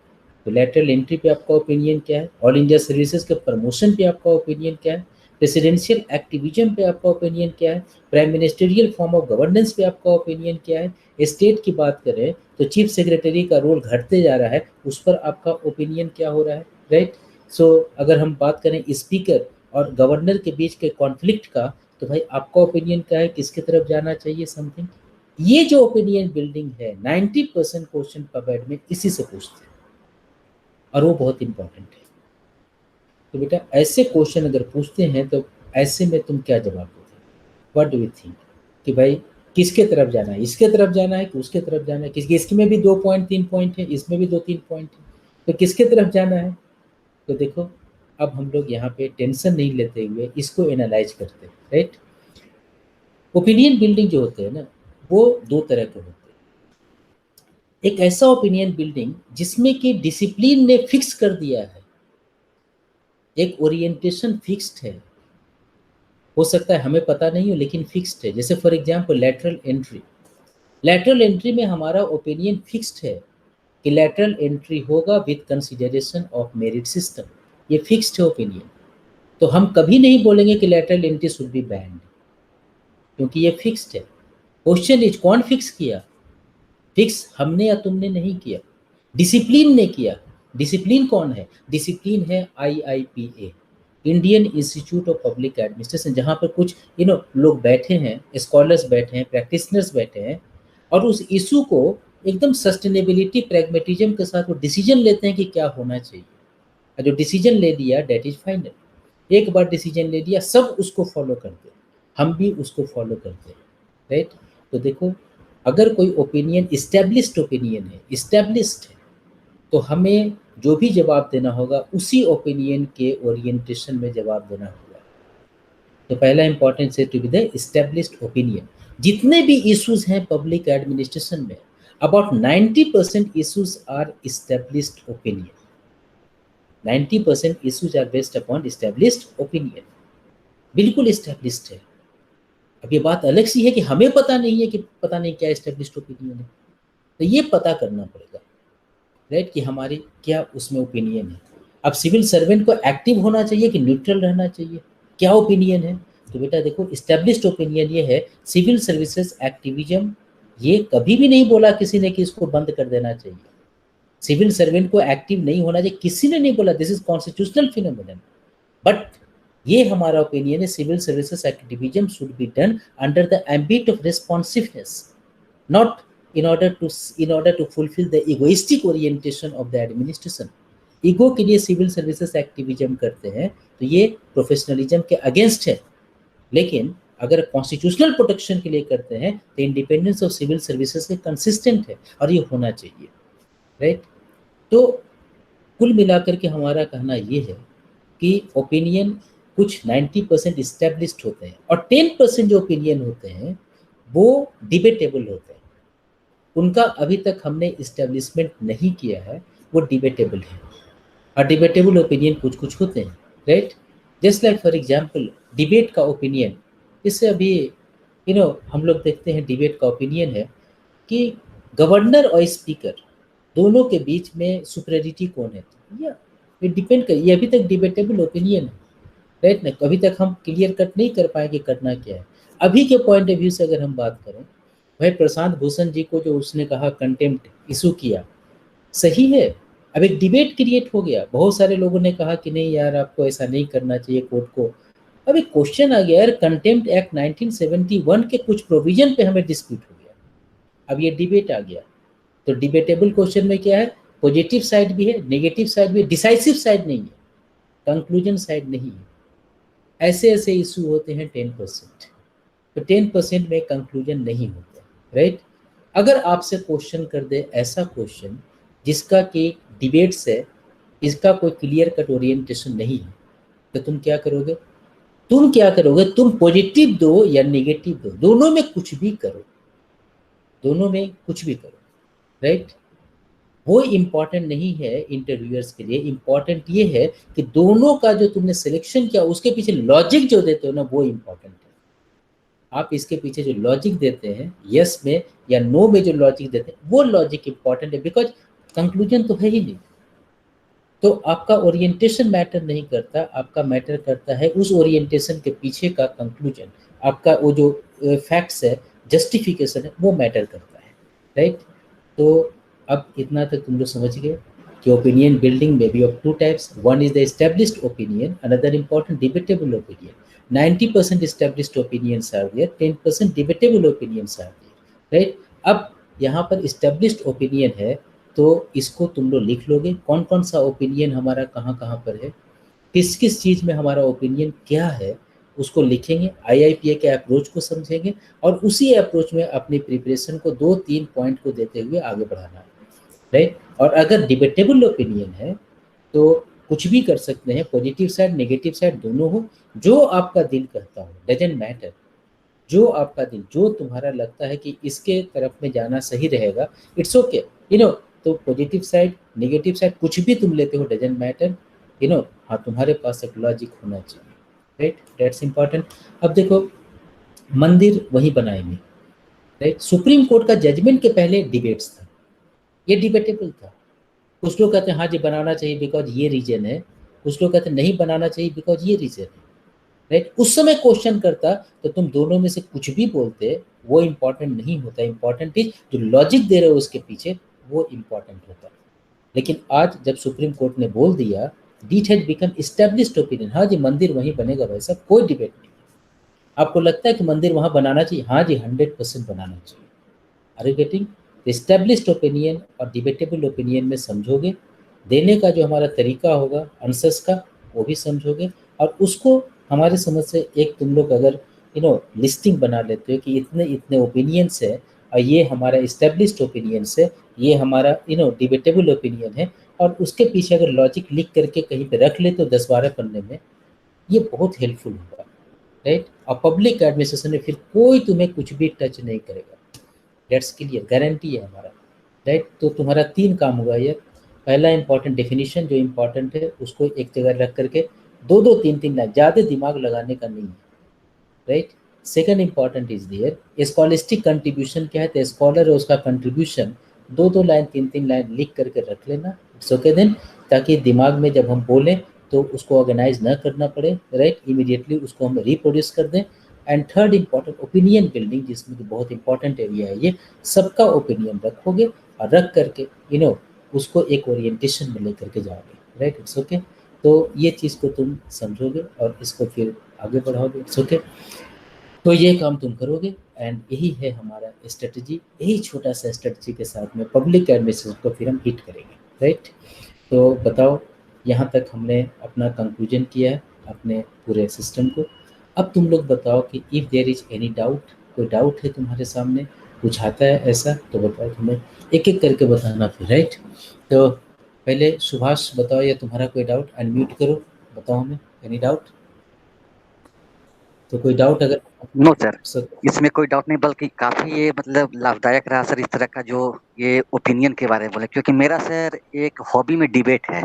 तो लेटरल एंट्री पे आपका ओपिनियन क्या है? ऑल इंडिया सर्विसेज के प्रमोशन पे आपका ओपिनियन क्या है? प्रेसिडेंशियल एक्टिविज्म पे आपका ओपिनियन क्या है? Prime ministerial form of governance पे आपका ओपिनियन क्या है? स्टेट की बात करें तो चीफ सेक्रेटरी का रोल घटते जा रहा है, उस पर आपका ओपिनियन क्या हो रहा है, राइट। सो अगर हम बात करें स्पीकर और गवर्नर के बीच के कॉन्फ्लिक्ट का, तो भाई आपका ओपिनियन क्या है, किसकी तरफ जाना चाहिए, समथिंग। ये जो ओपिनियन बिल्डिंग है 90% क्वेश्चन पब्लिक में इसी से पूछते हैं, और वो बहुत इंपॉर्टेंट है। तो बेटा ऐसे क्वेश्चन अगर पूछते हैं तो ऐसे में तुम क्या जवाब दोगे? व्हाट डू यू थिंक कि भाई किसके तरफ जाना है, इसके तरफ जाना है कि उसके तरफ जाना है? किसके, इसमें भी 2 पॉइंट 3 पॉइंट है, इसमें भी 2-3 पॉइंट है, तो किसके तरफ जाना है? तो देखो अब हम लोग यहाँ पे टेंशन नहीं लेते हुए इसको एनालाइज करते हैं, राइट। ओपिनियन बिल्डिंग जो होते हैं ना वो 2 तरह के होते हैं। एक ऐसा ओपिनियन बिल्डिंग जिसमें कि डिसिप्लिन ने फिक्स कर दिया है, एक ओरिएंटेशन फिक्स्ड है, हो सकता है हमें पता नहीं हो लेकिन फिक्स्ड है। जैसे for example lateral entry, lateral entry में हमारा ओपिनियन फिक्स्ड है कि लेटरल एंट्री होगा with consideration of merit system, ये फिक्स्ड है ओपिनियन। तो हम कभी नहीं बोलेंगे कि lateral entry should be band, क्योंकि ये फिक्स्ड है। क्वेश्चन इज कौन फिक्स किया? फिक्स हमने या तुमने नहीं किया, डिसिप्लिन ने किया। डिसिप्लिन कौन है? डिसिप्लिन है IIPA, Indian institute of public administration, जहाँ पर कुछ लोग बैठे हैं, स्कॉलर्स बैठे हैं, प्रैक्टिशनर्स बैठे हैं, और उस इशू को एकदम सस्टेनेबिलिटी प्रैग्मेटिज्म के साथ वो डिसीजन लेते हैं कि क्या होना चाहिए। और जो डिसीजन ले लिया डेट इज फाइनल। एक बार डिसीजन ले लिया सब उसको फॉलो करते हैं, हम भी उसको फॉलो करते हैं, राइट। तो देखो अगर कोई ओपिनियन इस्टेब्लिश्ड ओपिनियन है, इस्टेब्लिश्ड है, तो हमें जो भी जवाब देना होगा उसी ओपिनियन के ओरिएंटेशन में जवाब देना होगा। तो पहला इंपॉर्टेंट है to be the established opinion. जितने भी इश्यूज हैं पब्लिक एडमिनिस्ट्रेशन में, about 90% issues are established opinion. 90% issues are based upon established opinion, बिल्कुल इस्टेब्लिश्ड है। अब ये बात अलग सी है कि हमें पता नहीं है कि पता नहीं क्या एस्टेब्लिश्ड ओपिनियन है, तो ये पता करना पड़ेगा, राइट, कि हमारी क्या उसमें ओपिनियन है। अब सिविल सर्वेंट को एक्टिव होना चाहिए कि न्यूट्रल रहना चाहिए, क्या ओपिनियन है? तो बेटा देखो इस्टेब्लिश्ड ओपिनियन ये है सिविल सर्विसेज एक्टिविज्म, ये कभी भी नहीं बोला किसी ने कि इसको बंद कर देना चाहिए। सिविल सर्वेंट को एक्टिव नहीं होना चाहिए, किसी ने नहीं बोला, this is constitutional phenomenon. But ये हमारा ओपिनियन है, civil services activism should be done under the ambit of responsiveness, not in order to fulfill the egoistic orientation of the administration। Ego के लिए सिविल सर्विसेज एक्टिविज्म करते हैं तो ये प्रोफेशनलिज्म के अगेंस्ट है। लेकिन अगर कॉन्स्टिट्यूशनल प्रोटेक्शन के लिए करते हैं तो इंडिपेंडेंस ऑफ सिविल सर्विसेज के कंसिस्टेंट है और ये होना चाहिए, राइट। तो कुल मिलाकर के हमारा कहना ये है कि ओपिनियन कुछ 90% इस्टेब्लिश्ड होते हैं और 10% जो ओपिनियन होते हैं वो डिबेटेबल होते हैं, उनका अभी तक हमने इस्टेब्लिशमेंट नहीं किया है, वो डिबेटेबल है। और डिबेटेबल ओपिनियन कुछ कुछ होते हैं, right. Just like for example debate का ओपिनियन, इससे अभी हम लोग देखते हैं डिबेट का ओपिनियन है कि गवर्नर और स्पीकर दोनों के बीच में सुपरियरिटी कौन है, या ये डिपेंड कर, ये अभी तक डिबेटेबल ओपिनियन है, राइट ना। अभी तक हम क्लियर कट नहीं कर पाए कि करना क्या है। अभी के पॉइंट ऑफ व्यू से अगर हम बात करें, भाई प्रशांत भूषण जी को जो उसने कहा कंटेम्प्ट इशू किया, सही है। अब एक डिबेट क्रिएट हो गया, बहुत सारे लोगों ने कहा कि नहीं यार आपको ऐसा नहीं करना चाहिए, कोर्ट को अभी क्वेश्चन आ गया यार, कंटेम्प्ट एक्ट 1971 के कुछ प्रोविजन पे हमें डिस्प्यूट हो गया, अब ये डिबेट आ गया। तो डिबेटेबल क्वेश्चन में क्या है, पॉजिटिव साइड भी है, नेगेटिव साइड भी है, डिसाइसिव साइड नहीं है, कंक्लूजन साइड नहीं है। ऐसे ऐसे इशू होते हैं 10%, तो 10% में कंक्लूजन नहीं होता, राइट। अगर आपसे क्वेश्चन कर दे ऐसा क्वेश्चन जिसका कि डिबेट से इसका कोई क्लियर कट ओरिएंटेशन नहीं है, तो तुम क्या करोगे? तुम पॉजिटिव दो या नेगेटिव दो, दोनों में कुछ भी करो, दोनों में कुछ भी करो, राइट। वो इम्पॉर्टेंट नहीं है इंटरव्यूअर्स के लिए, इम्पॉर्टेंट ये है कि दोनों का जो तुमने सिलेक्शन किया उसके पीछे लॉजिक जो देते हो ना, वो इम्पॉर्टेंट है। आप इसके पीछे जो लॉजिक देते हैं, यस में या नो में जो लॉजिक देते हैं, वो लॉजिक इम्पॉर्टेंट है, बिकॉज कंक्लूजन तो है ही नहीं। तो आपका ओरिएंटेशन मैटर नहीं करता, आपका मैटर करता है उस ओरिएंटेशन के पीछे का कंक्लूजन, आपका वो जो फैक्ट्स है, जस्टिफिकेशन है, वो मैटर करता है, राइट। तो अब इतना तक तुम लोग समझ गए कि ओपिनियन बिल्डिंग में भी of two types, one is the established opinion, another important debatable opinion. 90% established opinions are there, 10% debatable opinions are there, right। अब यहाँ पर established opinion है, तो इसको तुम लोग लिख लोगे, कौन कौन सा ओपिनियन हमारा कहाँ कहाँ पर है, किस किस चीज़ में हमारा ओपिनियन क्या है, उसको लिखेंगे, IIPA के अप्रोच को समझेंगे, और उसी अप्रोच में अपनी प्रिपरेशन को 2-3 पॉइंट को देते हुए आगे बढ़ाना है, राइट। और अगर डिबेटेबल ओपिनियन है तो कुछ भी कर सकते हैं, पॉजिटिव साइड नेगेटिव साइड दोनों हो, जो आपका दिल कहता हो, डजंट मैटर, जो आपका दिल, जो तुम्हारा लगता है कि इसके तरफ में जाना सही रहेगा, इट्स ओके, यू नो। तो पॉजिटिव साइड नेगेटिव साइड कुछ भी तुम लेते हो, डजंट मैटर, यू नो। हाँ, तुम्हारे पास एक लॉजिक होना चाहिए, राइट, दैट्स इंपॉर्टेंट। अब देखो, मंदिर वहीं बनाएंगे, राइट। सुप्रीम कोर्ट का जजमेंट के पहले डिबेट्स था, ये डिबेटेबल था। कुछ लोग कहते हैं हाँ जी बनाना चाहिए बिकॉज ये रीजन है, कुछ लोग कहते हैं नहीं बनाना चाहिए बिकॉज ये रीजन है, राइट। उस समय क्वेश्चन करता तो तुम दोनों में से कुछ भी बोलते, वो इंपॉर्टेंट नहीं होता, इंपॉर्टेंट इज जो लॉजिक दे रहे हो उसके पीछे, वो इंपॉर्टेंट होता। लेकिन आज जब सुप्रीम कोर्ट ने बोल दिया, डीट हैज बिकम एस्टेब्लिश्ड ओपिनियन, हाँ जी मंदिर वहीं बनेगा भाई साहब, कोई डिबेट नहीं। आपको लगता है कि मंदिर वहां बनाना चाहिए, हाँ जी 100% बनाना चाहिए। Are you getting? Established opinion और डिबेटेबल ओपिनियन में समझोगे, देने का जो हमारा तरीका होगा आंसर्स का, वो भी समझोगे, और उसको हमारे समझ से एक तुम लोग अगर लिस्टिंग बना लेते हो कि इतने इतने ओपिनियंस है, और ये हमारा एस्टेब्लिश्ड ओपिनियंस है, ये हमारा डिबेटेबल ओपिनियन है, और उसके पीछे अगर लॉजिक लिख करके कहीं पे रख ले तो 10-12 पन्ने में, ये बहुत हेल्पफुल होगा, राइट। और पब्लिक एडमिनिस्ट्रेशन में फिर कोई तुम्हें कुछ भी टच नहीं करेगा, डेट्स क्लियर, गारंटी है हमारा, राइट। तो तुम्हारा 3 काम हुआ ये। पहला इंपॉर्टेंट डेफिनेशन जो इंपॉर्टेंट है उसको एक जगह रख करके 2-2 3-3 लाइन, ज़्यादा दिमाग लगाने का नहीं है, right. Second important is their scholastic contribution, क्या है तो स्कॉलर है उसका कंट्रीब्यूशन 2-2 लाइन 3-3 लाइन लिख करके रख लेना, इट्स ओके देन, ताकि दिमाग में जब हम बोलें तो उसको ऑर्गेनाइज ना करना पड़े, राइट, इमीडिएटली उसको हम रिप्रोड्यूस कर दें। And third important opinion building, जिसमें कि बहुत इंपॉर्टेंट एरिया है ये, सबका ओपिनियन रखोगे और रख करके उसको एक ओरिएंटेशन में लेकर के जाओगे, राइट, इट्स ओके। तो ये चीज़ को तुम समझोगे और इसको फिर आगे बढ़ाओगे, इट्स ओके। तो ये काम तुम करोगे, एंड यही है हमारा स्ट्रेटजी, यही छोटा सा स्ट्रेटजी के साथ में पब्लिक एडमिनिस्ट्रेशन को फिर हम हिट करेंगे, राइट। तो बताओ, यहाँ तक हमने अपना कंक्लूजन किया है अपने पूरे सिस्टम को। अब तुम लोग बताओ कि if there is any doubt, कोई डाउट है तुम्हारे सामने, कुछ आता है ऐसा तो बताओ, तुम्हें एक एक करके बताना फिर, राइट। तो पहले सुभाष बताओ, या तुम्हारा कोई डाउट, अनम्यूट करो, बताओ हमें एनी डाउट। तो कोई डाउट अगर नो सर, इसमें कोई डाउट नहीं, बल्कि काफी ये मतलब लाभदायक रहा सर, इस तरह का जो ये ओपिनियन के बारे में बोले, क्योंकि मेरा सर एक हॉबी में डिबेट है।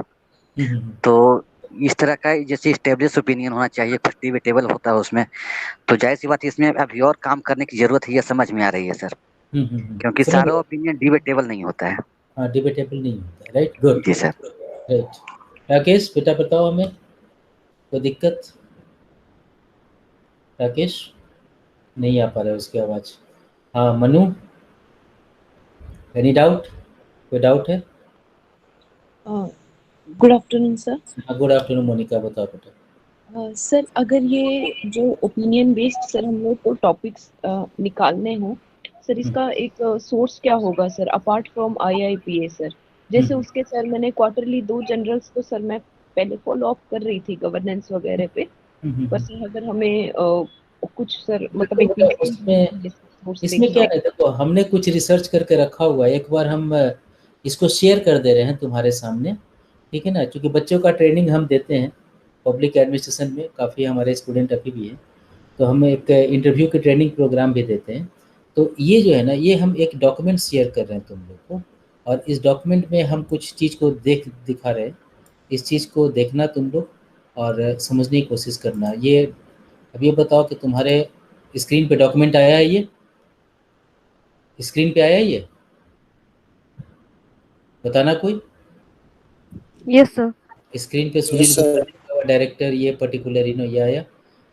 तो इस तरह का जैसे स्टेब्लिश ओपिनियन होना चाहिए, कुछ डिबेटेबल होता है उसमें, तो जाहिर सी बात है इसमें अभी और काम करने की जरूरत है, ये समझ में आ रही है सर, क्योंकि समझ सारा गए? ओपिनियन डिबेटेबल नहीं होता है। हाँ, डिबेटेबल नहीं होता, राइट, गुड, जी सर। राइट। राकेश बेटा बताओ हमें, कोई दिक्कत? राकेश नहीं आ पा रहा है उसकी आवाज़। हाँ मनु, एनी डाउट, कोई डाउट है? Good afternoon sir. हाँ गुड आफ्टरनून मोनिका, बताओ बेटा। सर अगर ये जो ओपिनियन बेस्ड सर हम लोग को टॉपिक्स निकालने हो सर, इसका एक सोर्स क्या होगा sir apart from IIPA sir? जैसे उसके सर मैंने क्वार्टरली 2 जनरल्स तो सर मैं पहले फॉलो अप कर रही थी गवर्नेंस वगैरह पे, पर सर अगर हमें कुछ सर मतलब एक उसमें इसमें क्या है, देखो हमने कुछ रिसर्च करके रखा हुआ है, एक बार हम इसको शेयर कर दे रहे हैं तुम्हारे सामने, ठीक है ना, क्योंकि बच्चों का ट्रेनिंग हम देते हैं पब्लिक एडमिनिस्ट्रेशन में, काफ़ी हमारे स्टूडेंट अभी भी हैं, तो हम एक इंटरव्यू की ट्रेनिंग प्रोग्राम भी देते हैं। तो ये जो है ना, ये हम एक डॉक्यूमेंट शेयर कर रहे हैं तुम लोग को, और इस डॉक्यूमेंट में हम कुछ चीज़ को दिखा रहे हैं, इस चीज़ को देखना तुम लोग और समझने की कोशिश करना। ये अब ये बताओ कि तुम्हारे स्क्रीन पे डॉक्यूमेंट आया है, ये स्क्रीन पे आया है, ये बताना कोई। Yes sir. स्क्रीन पे सुनील गुप्ता डायरेक्टर, ये पर्टिकुलर ये आया।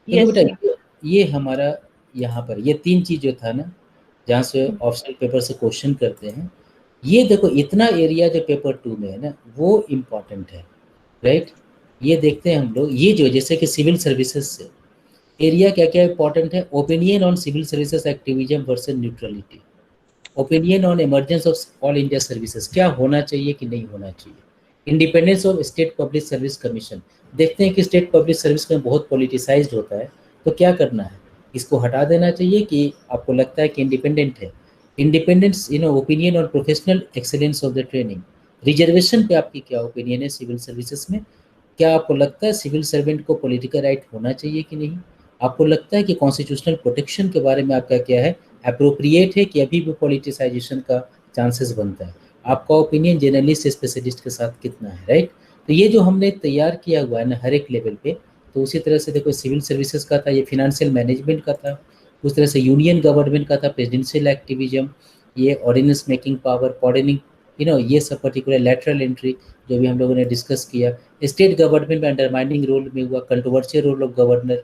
देखो बेटा, ये हमारा यहाँ पर ये 3 चीज़ जो था ना, जहाँ से ऑप्शनल पेपर से क्वेश्चन करते हैं, ये देखो इतना एरिया जो पेपर 2 में है ना, वो इम्पॉर्टेंट है, राइट। ये देखते हैं हम लोग, ये जो जैसे कि सिविल सर्विसेज से एरिया क्या क्या इंपॉर्टेंट है, opinion on civil services activism versus neutrality, opinion on emergence of all India services, क्या होना चाहिए कि नहीं होना चाहिए, independence of state public service commission, देखते हैं कि स्टेट पब्लिक सर्विस में बहुत पॉलिटिसाइज्ड होता है, तो क्या करना है, इसको हटा देना चाहिए कि आपको लगता है कि इंडिपेंडेंट है, independence opinion on professional excellence of the training, reservation पे आपकी क्या ओपिनियन है सिविल सर्विसेज में, क्या आपको लगता है सिविल सर्वेंट को पॉलिटिकल राइट होना चाहिए कि नहीं, आपको लगता है कि कॉन्स्टिट्यूशनल प्रोटेक्शन के बारे में आपका क्या है, अप्रोप्रिएट है कि अभी भी पॉलिटिसाइजेशन का चांसेस बनता है, आपका ओपिनियन जर्नलिस्ट स्पेशलिस्ट के साथ कितना है, राइट। तो ये जो हमने तैयार किया हुआ है ना हर एक लेवल पे, तो उसी तरह से देखो सिविल सर्विसेज का था, ये फिनेंशियल मैनेजमेंट का था, उस तरह से यूनियन गवर्नमेंट का था प्रेसिडेंशियल एक्टिविज्म, ये ऑर्डिनेंस मेकिंग पावर, पॉर्डनिंग, ये सब पर्टिकुलर लेटरल एंट्री जो भी हम लोगों ने डिस्कस किया, स्टेट गवर्नमेंट में अंडरमाइनिंग रोल में हुआ, कंट्रोवर्शियल रोल ऑफ गवर्नर,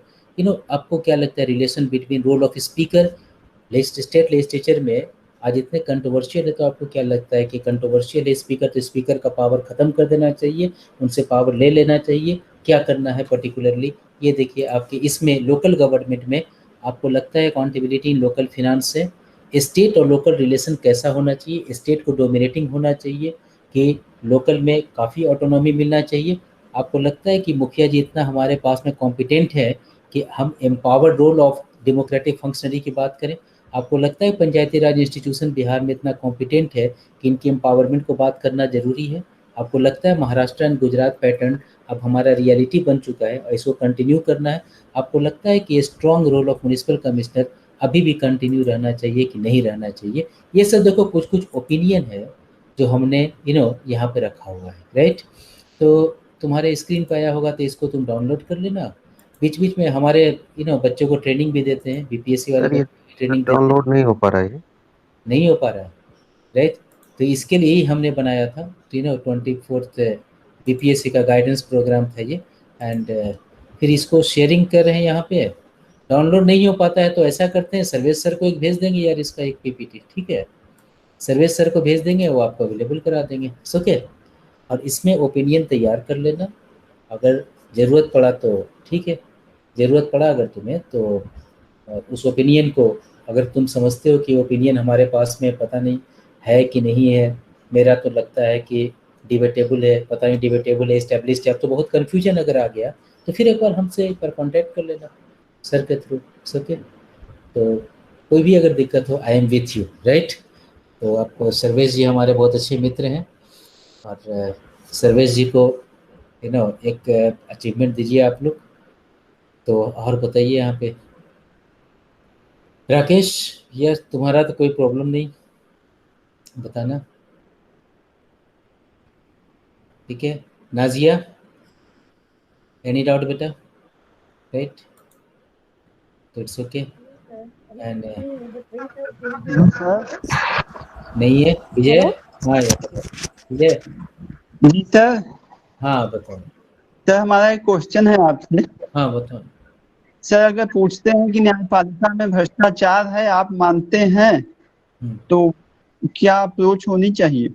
आपको क्या लगता है relation between role of speaker state legislature में आज इतने कंट्रोवर्शियल है, तो आपको क्या लगता है कि कंट्रोवर्शियल है स्पीकर, तो स्पीकर का पावर ख़त्म कर देना चाहिए, उनसे पावर ले लेना चाहिए, क्या करना है पर्टिकुलरली, ये देखिए आपके इसमें लोकल गवर्नमेंट में आपको लगता है अकाउंटेबिलिटी इन लोकल फिनांस से, स्टेट और लोकल रिलेशन कैसा होना चाहिए, स्टेट को डोमिनेटिंग होना चाहिए कि लोकल में काफ़ी ऑटोनॉमी मिलना चाहिए, आपको लगता है कि मुखिया जी इतना हमारे पास में कॉम्पिटेंट है कि हम empowered role of democratic functionary की बात करें, आपको लगता है पंचायती राज इंस्टीट्यूशन बिहार में इतना कॉम्पिटेंट है कि इनकी एम्पावरमेंट को बात करना जरूरी है, आपको लगता है महाराष्ट्र एंड गुजरात पैटर्न अब हमारा रियलिटी बन चुका है और इसको कंटिन्यू करना है, आपको लगता है कि strong role of municipal commissioner अभी भी कंटिन्यू रहना चाहिए कि नहीं रहना चाहिए, ये सब देखो कुछ कुछ ओपिनियन है जो हमने यहाँ पे रखा हुआ है, राइट। तो तुम्हारे स्क्रीन पर आया होगा तो इसको तुम डाउनलोड कर लेना, बीच बीच में हमारे बच्चों को ट्रेनिंग भी देते हैं, BPSC वाले ट्रेनिंग डाउनलोड नहीं हो पा रहा है, नहीं हो पा रहा है, राइट। तो इसके लिए ही हमने बनाया था, तो 24th BPSC का गाइडेंस प्रोग्राम था ये, एंड फिर इसको शेयरिंग कर रहे हैं यहाँ पे, डाउनलोड नहीं हो पाता है तो ऐसा करते हैं सर्वेश सर को एक भेज देंगे यार इसका एक PPT, ठीक है, सर्वेश सर को भेज देंगे, वो आपको अवेलेबल करा देंगे, ओके। और इसमें ओपिनियन तैयार कर लेना, अगर ज़रूरत पड़ा तो ठीक है, ज़रूरत पड़ा अगर तुम्हें तो उस ओपिनियन को अगर तुम समझते हो कि ओपिनियन हमारे पास में पता नहीं है कि नहीं है, मेरा तो लगता है कि डिबेटेबल है, पता नहीं डिबेटेबल है, एस्टेब्लिश्ड है, अब तो बहुत कन्फ्यूजन अगर आ गया तो फिर एक बार हमसे एक बार कॉन्टैक्ट कर लेना सर के थ्रू, ओके। तो कोई भी अगर दिक्कत हो I am with you, right. तो आपको सर्वेश जी हमारे बहुत अच्छे मित्र हैं, और सर्वेश जी को एक अचीवमेंट दीजिए आप लोग। तो और बताइए यहाँ पे राकेश, यार तुम्हारा तो कोई प्रॉब्लम नहीं, बताना, ठीक है। नाजिया, एनी डाउट बेटा, राइट, तो इट्स ओके। एंड नहीं है विजय, हाँ विजय जी सर। हाँ बताओ सर हमारा एक क्वेश्चन है आपसे। हाँ बताओ सर अगर पूछते हैं कि न्यायपालिका में भ्रष्टाचार है, आप मानते हैं, तो क्या अप्रोच होनी चाहिए?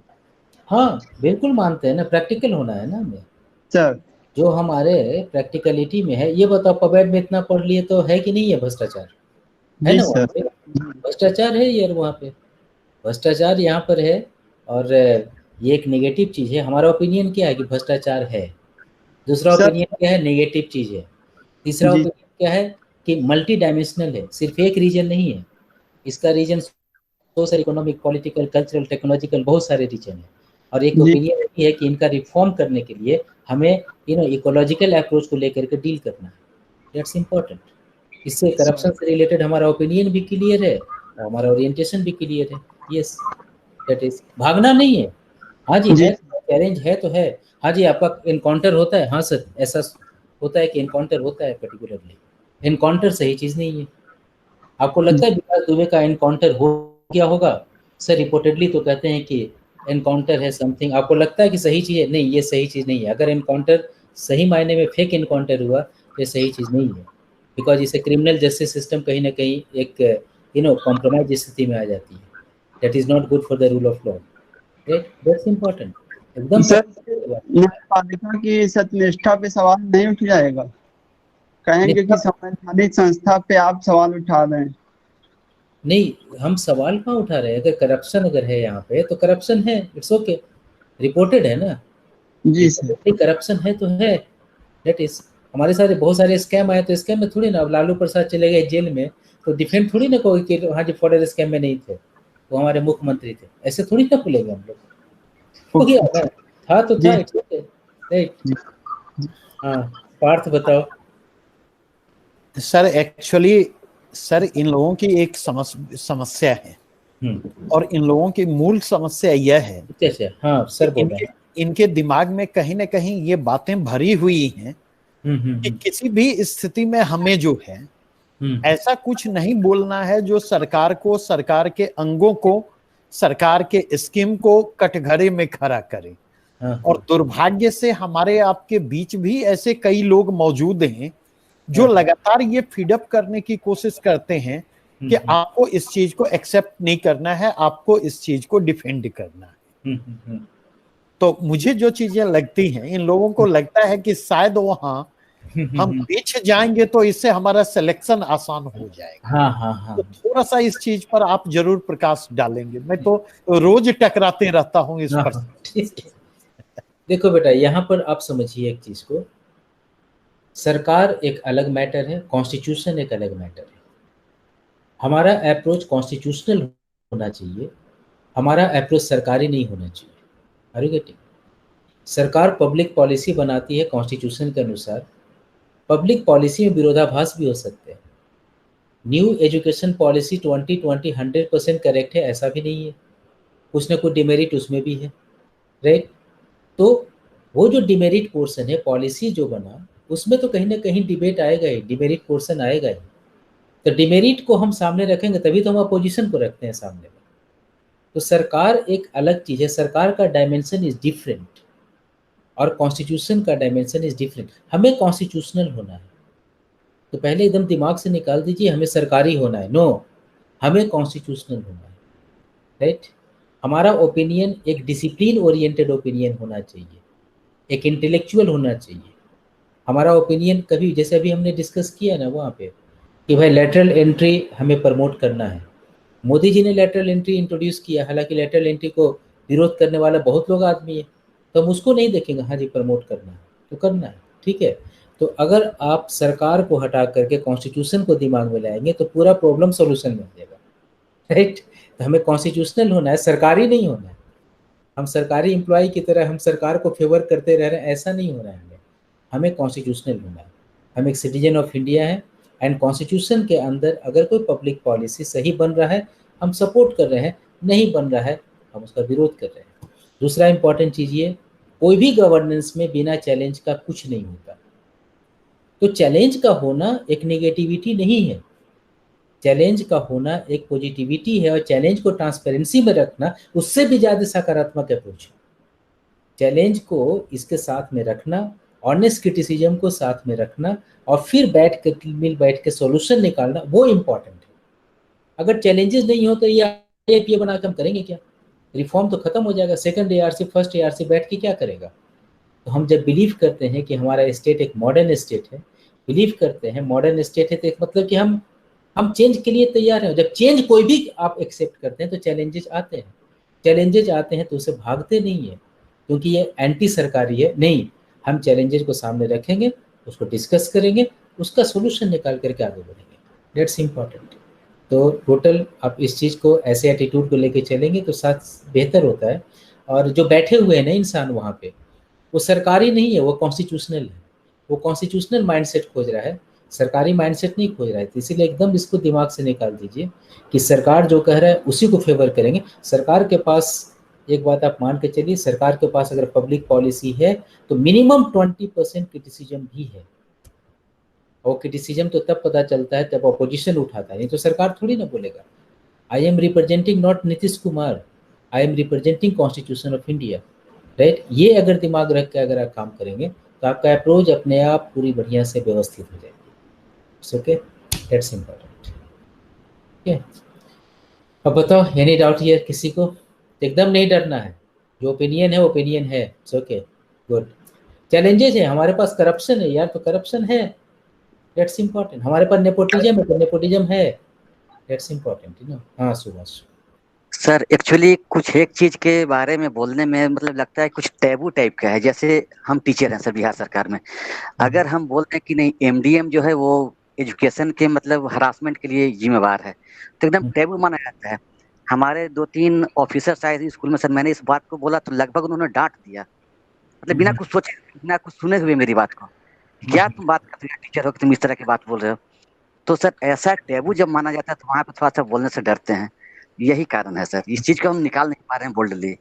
हाँ बिल्कुल मानते हैं ना, प्रैक्टिकल होना है ना हमें सर। जो हमारे प्रैक्टिकलिटी में है। ये बताओ पबेड में इतना पढ़ लिए तो है कि नहीं है भ्रष्टाचार, है जी ना? वहाँ सर। पे भ्रष्टाचार है यार, वहाँ पे भ्रष्टाचार यहाँ पर है। और ये एक नेगेटिव चीज है। हमारा ओपिनियन क्या है कि भ्रष्टाचार है। दूसरा सर ओपिनियन क्या है, नेगेटिव चीज है। तीसरा जी ओपिनियन क्या है कि मल्टी डायमेंशनल है, सिर्फ एक रीजन नहीं है। इसका reason social, economic, political, cultural, technological, बहुत सारे रीजन है। और एक जी ओपिनियन ये है कि इनका रिफॉर्म करने के लिए हमें इकोलॉजिकल अप्रोच को लेकर के डील करना है। That's important. इससे करप्शन से रिलेटेड हमारा ओपिनियन भी क्लियर है और हमारा ओरिएंटेशन भी क्लियर है। यस, दैट इज, भागना नहीं है। हाँ जी, जी है चैलेंज है तो है। हाँ जी, आपका इनकाउंटर होता है, हाँ सर, ऐसा होता है कि इनकाउंटर होता है पर्टिकुलरली। इनकाउंटर सही चीज नहीं है। आपको लगता है विकास दुबे का एनकाउंटर हो गया होगा? सर रिपोर्टेडली तो कहते हैं कि एनकाउंटर है समथिंग। आपको लगता है कि सही चीज है? नहीं, ये सही चीज नहीं है। अगर एनकाउंटर सही मायने में फेक एनकाउंटर हुआ तो ये सही चीज नहीं है, बिकॉज इसे क्रिमिनल जस्टिस सिस्टम कहीं ना कहीं एक कॉम्प्रोमाइज स्थिति में आ जाती है। That is not good for the rule of law. Right, that's important. एकदम सर, practical बात। न्यायपालिका की सत्यनिष्ठा पे सवाल नहीं उठ जाएगा? कहेंगे कि संवैधानिक संस्था पे आप सवाल उठा रहे हैं। नहीं, हम सवाल कहाँ उठा रहे हैं? अगर करप्शन अगर है यहाँ पे तो करप्शन है, इट्स ओके, रिपोर्टेड है ना। जी सर। रिपोर्टेड करप्शन है तो है। दैट इज, हमारे सारे बहुत सारे स्कैम आए तो स्कैम में थोड़ी ना अब लालू प्रसाद चले गए जेल में तो डिफेंड थोड़ी ना कोई कि हाँ जी फॉरेन स्कैम में नहीं थे, वो हमारे मुख्यमंत्री थे, ऐसे थोड़ी ना खुलेंगे हम लोग। हो गया ना, था तो था, जी इट्स ओके। राइट। जी। हाँ, पार्थ बताओ। सर एक्चुअली सर इन लोगों की एक समस्या है और इन लोगों की मूल समस्या यह है अच्छा, हाँ सर बोल रहे हैं। इनके दिमाग में कहीं ना कहीं ये बातें भरी हुई हैं कि किसी भी स्थिति में हमें जो है ऐसा कुछ नहीं बोलना है जो सरकार को, सरकार के अंगों को, सरकार के स्कीम को कटघरे में खड़ा करे। और दुर्भाग्य से हमारे आपके बीच भी ऐसे कई लोग मौजूद हैं जो लगातार ये फीडअप करने की कोशिश करते हैं कि आपको इस चीज को एक्सेप्ट नहीं करना है, आपको इस चीज को डिफेंड करना है। तो मुझे जो चीजें लगती हैं, इन लोगों को लगता है कि शायद वहां हम पीछे जाएंगे तो इससे हमारा सिलेक्शन आसान हो जाएगा। हाँ। तो थोड़ा सा इस चीज पर आप जरूर प्रकाश डालेंगे। मैं तो रोज टकराते रहता हूँ इस पर। देखो बेटा, यहाँ पर आप समझिए एक चीज को, सरकार एक अलग मैटर है, कॉन्स्टिट्यूशन एक अलग मैटर है। हमारा अप्रोच कॉन्स्टिट्यूशनल होना चाहिए, हमारा अप्रोच सरकारी नहीं होना चाहिए। Are you getting? सरकार पब्लिक पॉलिसी बनाती है कॉन्स्टिट्यूशन के अनुसार। पब्लिक पॉलिसी में विरोधाभास भी हो सकते हैं। न्यू एजुकेशन पॉलिसी 2020 100% करेक्ट है ऐसा भी नहीं है, कुछ ना कुछ डिमेरिट उसमें भी है। राइट? तो वो जो डिमेरिट पोर्शन है, पॉलिसी जो बना उसमें तो कहीं ना कहीं डिबेट आएगा ही, डिमेरिट पोर्शन आएगा ही। तो डिमेरिट को हम सामने रखेंगे तभी तो हम अपोजिशन को रखते हैं सामने में। तो सरकार एक अलग चीज है, सरकार का डायमेंशन इज डिफरेंट और कॉन्स्टिट्यूशन का डायमेंशन इज डिफरेंट। हमें कॉन्स्टिट्यूशनल होना है तो पहले एकदम दिमाग से निकाल दीजिए हमें सरकारी होना है। नो, हमें कॉन्स्टिट्यूशनल होना है। राइट? हमारा ओपिनियन एक डिसिप्लिन ओरिएंटेड ओपिनियन होना चाहिए, एक इंटेलेक्चुअल होना चाहिए। हमारा ओपिनियन कभी, जैसे अभी हमने डिस्कस किया ना वहाँ पे कि भाई लेटरल एंट्री हमें प्रमोट करना है। मोदी जी ने लेटरल एंट्री इंट्रोड्यूस किया, हालांकि लेटरल एंट्री को विरोध करने वाला बहुत लोग आदमी है, तो हम उसको नहीं देखेंगे। हाँ जी, प्रमोट करना है तो करना है, ठीक है। तो अगर आप सरकार को हटा करके कॉन्स्टिट्यूशन को दिमाग में लाएंगे तो पूरा प्रॉब्लम सोल्यूशन मिल जाएगा। राइट? तो हमें कॉन्स्टिट्यूशनल होना है, सरकारी नहीं होना है। हम सरकारी एम्प्लॉय की तरह हम सरकार को फेवर करते रह रहे हैं, ऐसा नहीं हो रहा है। हमें कॉन्स्टिट्यूशनल होना है। हम एक सिटीजन ऑफ इंडिया है एंड कॉन्स्टिट्यूशन के अंदर अगर कोई पब्लिक पॉलिसी सही बन रहा है हम सपोर्ट कर रहे हैं, नहीं बन रहा है हम उसका विरोध कर रहे हैं। दूसरा इंपॉर्टेंट चीज ये, कोई भी गवर्नेंस में बिना चैलेंज का कुछ नहीं होता। तो चैलेंज का होना एक नेगेटिविटी नहीं है, चैलेंज का होना एक पॉजिटिविटी है। और चैलेंज को ट्रांसपेरेंसी में रखना उससे भी ज्यादा सकारात्मक अप्रोच है। चैलेंज को इसके साथ में रखना, ऑनेस्ट क्रिटिसिज्म को साथ में रखना और फिर बैठ के सॉल्यूशन निकालना, वो इम्पोर्टेंट है। अगर चैलेंजेस नहीं हो तो ये बना के हम करेंगे क्या? रिफॉर्म तो खत्म हो जाएगा। सेकंड एआरसी फर्स्ट एआरसी बैठ के क्या करेगा? तो हम जब बिलीव करते हैं कि हमारा स्टेट एक मॉडर्न स्टेट है, बिलीव करते हैं मॉडर्न स्टेट है, तो एक मतलब कि हम चेंज के लिए तैयार हैं। जब चेंज कोई भी आप एक्सेप्ट करते हैं तो चैलेंजेस आते हैं, चैलेंजेस आते हैं तो उसे भागते नहीं है क्योंकि ये एंटी सरकारी है, नहीं, हम चैलेंजेस को सामने रखेंगे, उसको डिस्कस करेंगे, उसका सोल्यूशन निकाल करके आगे बढ़ेंगे। That's important. तो टोटल आप इस चीज़ को ऐसे एटीट्यूड को लेके चलेंगे तो साथ बेहतर होता है। और जो बैठे हुए हैं ना इंसान वहाँ पे, वो सरकारी नहीं है, वो कॉन्स्टिट्यूशनल है, वो कॉन्स्टिट्यूशनल माइंडसेट खोज रहा है, सरकारी माइंडसेट नहीं खोज रहा है। तो इसीलिए एकदम इसको दिमाग से निकाल दीजिए कि सरकार जो कह रहा है उसी को फेवर करेंगे। सरकार के पास, एक बात आप मान के चलिए, सरकार के पास अगर पब्लिक पॉलिसी है तो मिनिमम 20% क्रिटिसिज्म भी है। और क्रिटिसिज्म तो तब पता चलता है जब अपोजिशन उठाता है, नहीं तो सरकार थोड़ी ना बोलेगा। I am representing not Nitish Kumar, I am representing constitution of India, right. ये अगर दिमाग रख के अगर आप काम करेंगे तो आपका अप्रोच अपने आप पूरी बढ़िया से व्यवस्थित हो जाएगी। Okay, that's important. ठीक है, अब बताओ, एनी डाउट हियर किसी को? तो एकदम नहीं डरना है, जो ओपिनियन है ओपिनियन है। Okay, good. चैलेंजेस है, हमारे पास करप्शन है यार, तो करप्शन है, दैट्स इम्पोर्टेंट। हमारे पास नेपोटिज्म है तो नेपोटिज्म है, दैट्स इम्पोर्टेंट, यू नो। हाँ सुभाष। सर एक्चुअली कुछ एक चीज के बारे में बोलने में मतलब लगता है कुछ टैबू टाइप का है। जैसे हम टीचर हैं सर बिहार सरकार में, अगर हम बोलते हैं कि नहीं एमडीएम जो है वो एजुकेशन के मतलब हरासमेंट के लिए जिम्मेवार है, तो एकदम टैबू माना जाता है। हमारे 2-3 ऑफिसर्स आए थे स्कूल में सर, मैंने इस बात को बोला तो लगभग उन्होंने डांट दिया, मतलब बिना कुछ सोचे, बिना कुछ सुने हुए मेरी बात को। क्या तुम बात करते हो, टीचर हो कि तुम इस तरह की बात बोल रहे हो? तो सर ऐसा टैबू जब माना जाता है तो वहाँ पे थोड़ा सा बोलने से डरते हैं। यही कारण है सर, इस चीज को हम निकाल नहीं पा रहे हैं बोल्डली।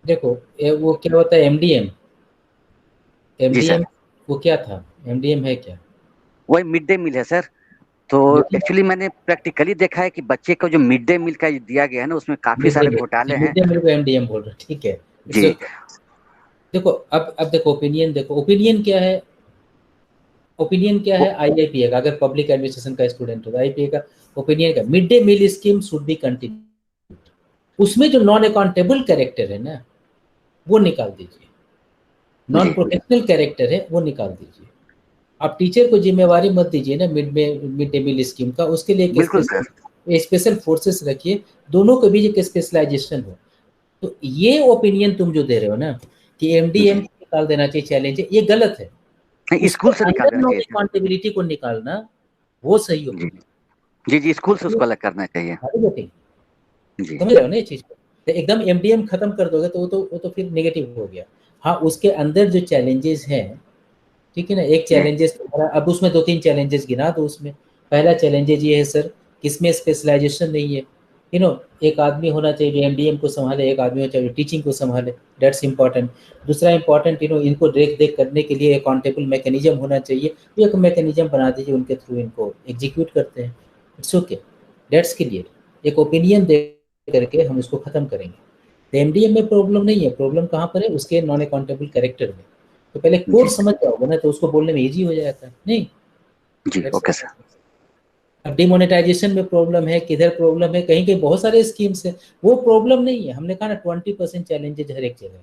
देखो वो क्या होता है एमडीएम, जी सर, एमडीएम वो क्या था, एमडीएम है क्या? वही मिड डे मील है सर। तो एक्चुअली मैंने प्रैक्टिकली देखा है कि बच्चे को जो मिड डे मील का जो दिया गया है ना उसमें काफी सारे घोटाले हैं। मिड डे मील को एमडीएम बोल रहे हैं, ठीक है। जी देखो अब देखो ओपिनियन, देखो ओपिनियन क्या है, ओपिनियन क्या है आईआईपीए का, अगर पब्लिक एडमिनिस्ट्रेशन का स्टूडेंट होगा आईआईपीए का ओपिनियन का, mid day meal scheme should be continue. उसमें जो नॉन अकाउंटेबल कैरेक्टर है ना वो निकाल दीजिए, नॉन प्रोफेशनल कैरेक्टर है वो निकाल दीजिए। आप टीचर को जिम्मेवारी मत दीजिए ना मिड डे मील स्कीम का, उसके लिए एक स्पेशल फोर्सेस रखिए, दोनों के बीच एक स्पेशलाइजेशन हो। तो ये ओपिनियन तुम जो दे रहे हो ना कि एमडीएम निकाल देना चाहिए चैलेंज, ये गलत है। स्कूल से निकाल देना चाहिए, अकाउंटेबिलिटी को निकालना वो सही ओपिनियन। जी जी, स्कूल से उसको अलग करना चाहिए। समझ रहे हो ना ये चीज को? तो एकदम एमडीएम खत्म कर दोगे तो वो तो फिर नेगेटिव हो गया। हाँ, उसके अंदर जो चैलेंजेस हैं, ठीक है ना, एक चैलेंजेस, अब उसमें 2-3 चैलेंजेस गिना दो। उसमें पहला चैलेंजेस ये है सर कि इसमें स्पेशलाइजेशन नहीं है, यू नो, एक आदमी होना चाहिए जो एमडीएम को संभाले, एक आदमी होना चाहिए टीचिंग को संभाले, दैट्स इंपॉर्टेंट। दूसरा इंपॉर्टेंट, यू नो, इनको देख करने के लिए अकाउंटेबल मैकेनिज्म होना चाहिए, तो एक मैकेनिज्म बना दीजिए, उनके थ्रू इनको एग्जीक्यूट करते हैं, इट्स ओके, दैट्स क्लियर। एक ओपिनियन दे करके हम उसको खत्म करेंगे। तो एमडीएम में प्रॉब्लम नहीं है, प्रॉब्लम कहाँ पर है, उसके नॉन अकाउंटेबल कैरेक्टर में। तो पहले कोर्स समझ जाओगे ना तो उसको बोलने में इजी हो जाता है। नहीं जी, ओके सर। अब डिमोनेटाइजेशन में प्रॉब्लम है, किधर प्रॉब्लम है, कहीं कहीं बहुत सारे स्कीम्स है, वो प्रॉब्लम नहीं है। हमने कहा ना 20% चैलेंजेज हर एक जगह,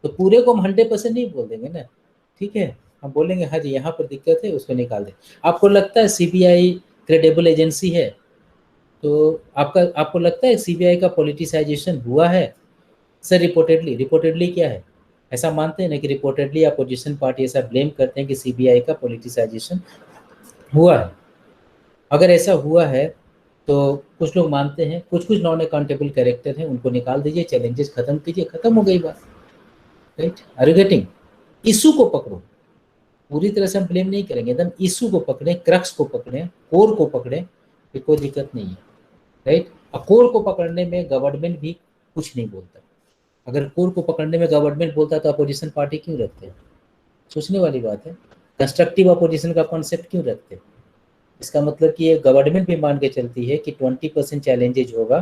तो पूरे को हम 100% नहीं बोल देंगे ना, ठीक है। हम बोलेंगे हाँ जी यहाँ पर दिक्कत है, उसको निकाल दें। आपको लगता है सीबीआई क्रेडिबल एजेंसी है, तो आपको लगता है सीबीआई का पॉलिटिसाइजेशन हुआ है? सर रिपोर्टेडली क्या है, ऐसा मानते हैं ना कि रिपोर्टेडली अपोजिशन पार्टी ऐसा ब्लेम करते हैं कि सीबीआई का पॉलिटिसाइजेशन हुआ है। अगर ऐसा हुआ है तो कुछ लोग मानते हैं, कुछ नॉन अकाउंटेबल कैरेक्टर हैं, उनको निकाल दीजिए, चैलेंजेस खत्म कीजिए, खत्म हो गई बात, right. Are you getting? Issue को पकड़ो, पूरी तरह से हम ब्लेम नहीं करेंगे, एकदम इशू को पकड़े, क्रक्स को पकड़े, कोर को पकड़े, फिर कोई दिक्कत नहीं है, राइट। और कोर को पकड़ने में गवर्नमेंट भी कुछ नहीं बोलता। अगर कोर को पकड़ने में गवर्नमेंट बोलता तो अपोजिशन पार्टी क्यों रखते हैं? सोचने वाली बात है। कंस्ट्रक्टिव अपोजिशन का कॉन्सेप्ट क्यों रखते हैं? इसका मतलब कि ये गवर्नमेंट भी मान के चलती है कि 20% चैलेंजेज होगा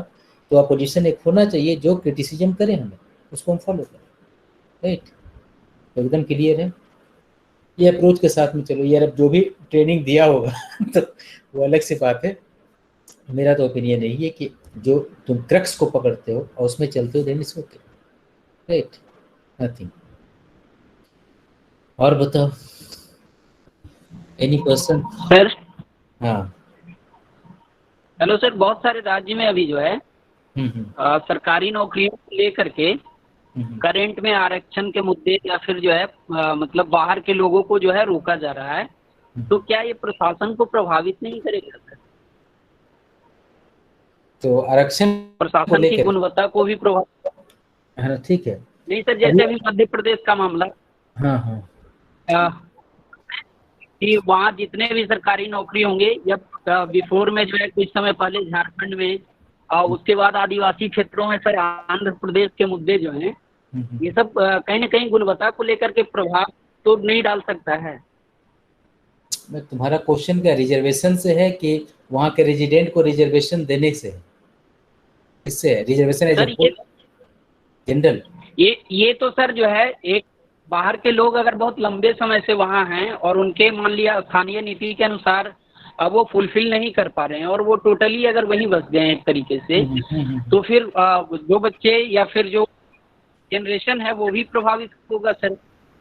तो अपोजिशन एक होना चाहिए जो क्रिटिसिज्म करे, हमें उसको हम फॉलो करें, राइट। तो एकदम क्लियर है, ये अप्रोच के साथ में चलो यार। अब जो भी ट्रेनिंग दिया होगा तो वो अलग से बात है। मेरा तो ओपिनियन यही है कि जो तुम क्रक्स को पकड़ते हो और उसमें चलते हो, then it's okay, right, nothing. और बताओ, एनी क्वेश्चन? सर हाँ। हेलो सर, बहुत सारे राज्य में अभी जो है सरकारी नौकरियों को लेकर के करंट में आरक्षण के मुद्दे या फिर जो है मतलब बाहर के लोगों को जो है रोका जा रहा है, तो क्या ये प्रशासन को प्रभावित नहीं करेगा सर? तो आरक्षण प्रशासन की गुणवत्ता को भी प्रभावित? हाँ ठीक है। नहीं सर, जैसे अभी मध्य प्रदेश का मामला, हाँ हाँ कि वहाँ जितने भी सरकारी नौकरी होंगे, या बिफोर में जो है कुछ समय पहले झारखंड में, उसके बाद आदिवासी क्षेत्रों में सर आंध्र प्रदेश के मुद्दे जो हैं, ये सब कहीं ना कहीं गुणवत्ता को लेकर के प्रभाव तो नहीं डाल सकता है। तुम्हारा क्वेश्चन क्या रिजर्वेशन से है कि वहाँ के रेजिडेंट को रिजर्वेशन देने से है? इससे है रिजर्वेशन एज जनरल? ये तो सर जो है, एक बाहर के लोग अगर बहुत लंबे समय से वहाँ हैं और उनके मान लिया स्थानीय नीति के अनुसार अब वो फुलफिल नहीं कर पा रहे हैं और वो टोटली अगर वहीं बस गए एक तरीके से, तो फिर जो बच्चे या फिर जो जनरेशन है वो भी प्रभावित होगा सर।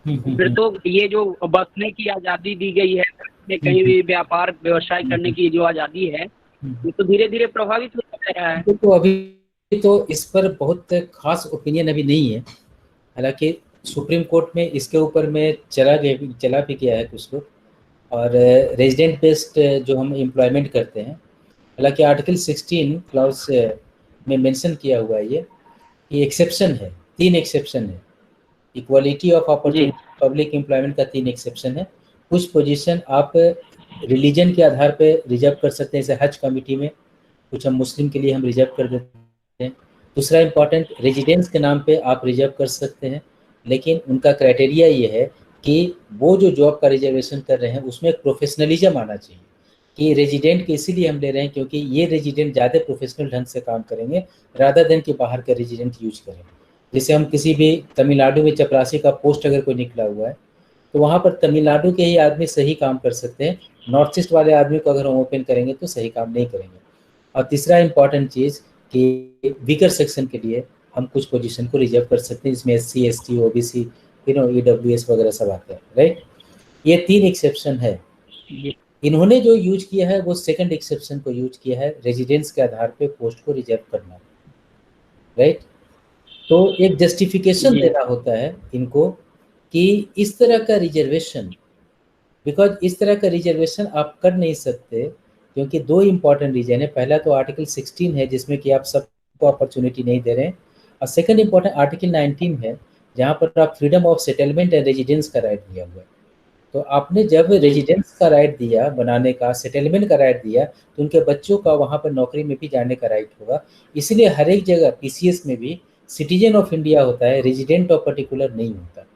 फिर तो ये जो बसने की आज़ादी दी गई है, कहीं भी व्यापार व्यवसाय करने की जो आज़ादी है, ये तो धीरे धीरे प्रभावित हो रहा है। तो अभी तो इस पर बहुत खास ओपिनियन अभी नहीं है, हालांकि सुप्रीम कोर्ट में इसके ऊपर में चला भी गया है कुछ लोग, और रेजिडेंट बेस्ड जो हम एम्प्लॉयमेंट करते हैं, हालांकि आर्टिकल 16 क्लॉज में मेंशन किया हुआ है ये कि एक्सेप्शन है, 3 एक्सेप्शन है। Equality of opportunity public employment का 3 एक्सेप्शन है। कुछ पोजीशन आप रिलीजन के आधार पे रिजर्व कर सकते हैं, जैसे हज कमेटी में कुछ हम मुस्लिम के लिए हम रिजर्व कर देते हैं। दूसरा इंपॉर्टेंट, रेजिडेंस के नाम पे आप रिजर्व कर सकते हैं, लेकिन उनका क्राइटेरिया ये है कि वो जो जॉब का रिजर्वेशन कर रहे हैं उसमें प्रोफेशनलिज्म आना चाहिए, कि रेजिडेंट के इसीलिए हम ले रहे हैं क्योंकि ये रेजिडेंट ज़्यादा प्रोफेशनल ढंग से काम करेंगे रादर देन कि बाहर का रेजिडेंट यूज करें। जैसे हम किसी भी तमिलनाडु में चपरासी का पोस्ट अगर कोई निकला हुआ है तो वहाँ पर तमिलनाडु के ही आदमी सही काम कर सकते हैं, नॉर्थ ईस्ट वाले आदमी को अगर हम ओपन करेंगे तो सही काम नहीं करेंगे। और तीसरा इंपॉर्टेंट चीज़ कि वीकर सेक्शन के लिए हम कुछ पोजीशन को रिजर्व कर सकते हैं, इसमें SC ST OBC EWS वगैरह सब आते हैं, राइट। ये 3 एक्सेप्शन है। इन्होंने जो यूज किया है वो सेकंड एक्सेप्शन को यूज किया है, रेजिडेंस के आधार पे पोस्ट को रिजर्व करना, राइट। तो एक जस्टिफिकेशन देना होता है इनको कि इस तरह का रिजर्वेशन, बिकॉज इस तरह का रिजर्वेशन आप कर नहीं सकते क्योंकि 2 इंपॉर्टेंट रीजन है। पहला तो आर्टिकल 16 है जिसमें कि आप सबको अपॉर्चुनिटी नहीं दे रहे हैं, और सेकंड इंपॉर्टेंट आर्टिकल 19 है जहाँ पर आप freedom of settlement and residence का राइट दिया हुआ है। तो आपने जब रेजिडेंस का राइट दिया बनाने का, सेटलमेंट का राइट दिया, तो उनके बच्चों का वहाँ पर नौकरी में भी जाने का राइट होगा। इसलिए हर एक जगह PCS में भी सिटीजन ऑफ इंडिया होता है, रेजिडेंट ऑफ पर्टिकुलर नहीं होता,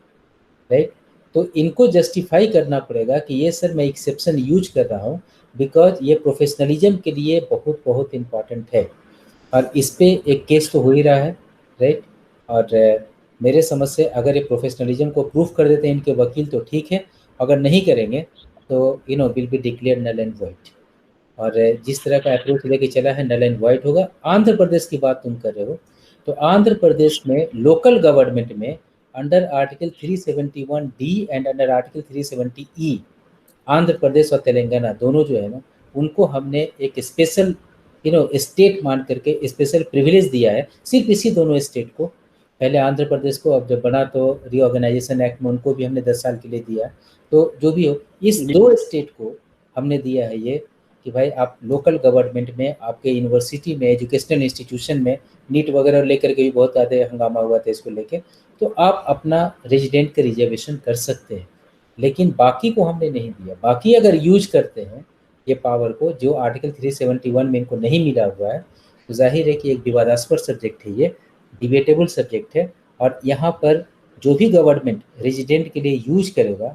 राइट। तो इनको जस्टिफाई करना पड़ेगा कि ये सर मैं एक्सेप्शन यूज कर रहा हूँ बिकॉज ये प्रोफेशनलिज्म के लिए बहुत बहुत इम्पॉर्टेंट है, और इस पे एक केस तो हो ही रहा है, राइट। और मेरे समझ से अगर ये प्रोफेशनलिज्म को प्रूफ कर देते हैं इनके वकील तो ठीक है, अगर नहीं करेंगे तो will be declare null and void. और जिस तरह का अप्रोच लेके चला है नल एंड वाइट होगा। आंध्र प्रदेश की बात तुम कर रहे हो, तो आंध्र प्रदेश में लोकल गवर्नमेंट में under article 371D and under article 370E Andhra Pradesh और तेलंगाना दोनों जो है ना, उनको हमने एक स्पेशल स्टेट मान करके स्पेशल प्रिविलेज दिया है, सिर्फ इसी दोनों स्टेट को। पहले आंध्र प्रदेश को, अब जब बना तो रीऑर्गेनाइजेशन एक्ट में उनको भी हमने 10 साल के लिए दिया। तो जो भी हो, इस 2 स्टेट को हमने दिया है ये कि भाई आप लोकल गवर्नमेंट में, आपके यूनिवर्सिटी में, एजुकेशनल इंस्टीट्यूशन में, नीट वगैरह लेकर के भी बहुत ज़्यादा हंगामा हुआ था इसको लेके, तो आप अपना रेजिडेंट का रिजर्वेशन कर सकते हैं, लेकिन बाकी को हमने नहीं दिया। बाकी अगर यूज करते हैं ये पावर को जो आर्टिकल 371 में इनको नहीं मिला हुआ है, तो जाहिर है कि एक विवादास्पद सब्जेक्ट है, ये डिबेटेबल सब्जेक्ट है। और यहाँ पर जो भी गवर्नमेंट रेजिडेंट के लिए यूज करेगा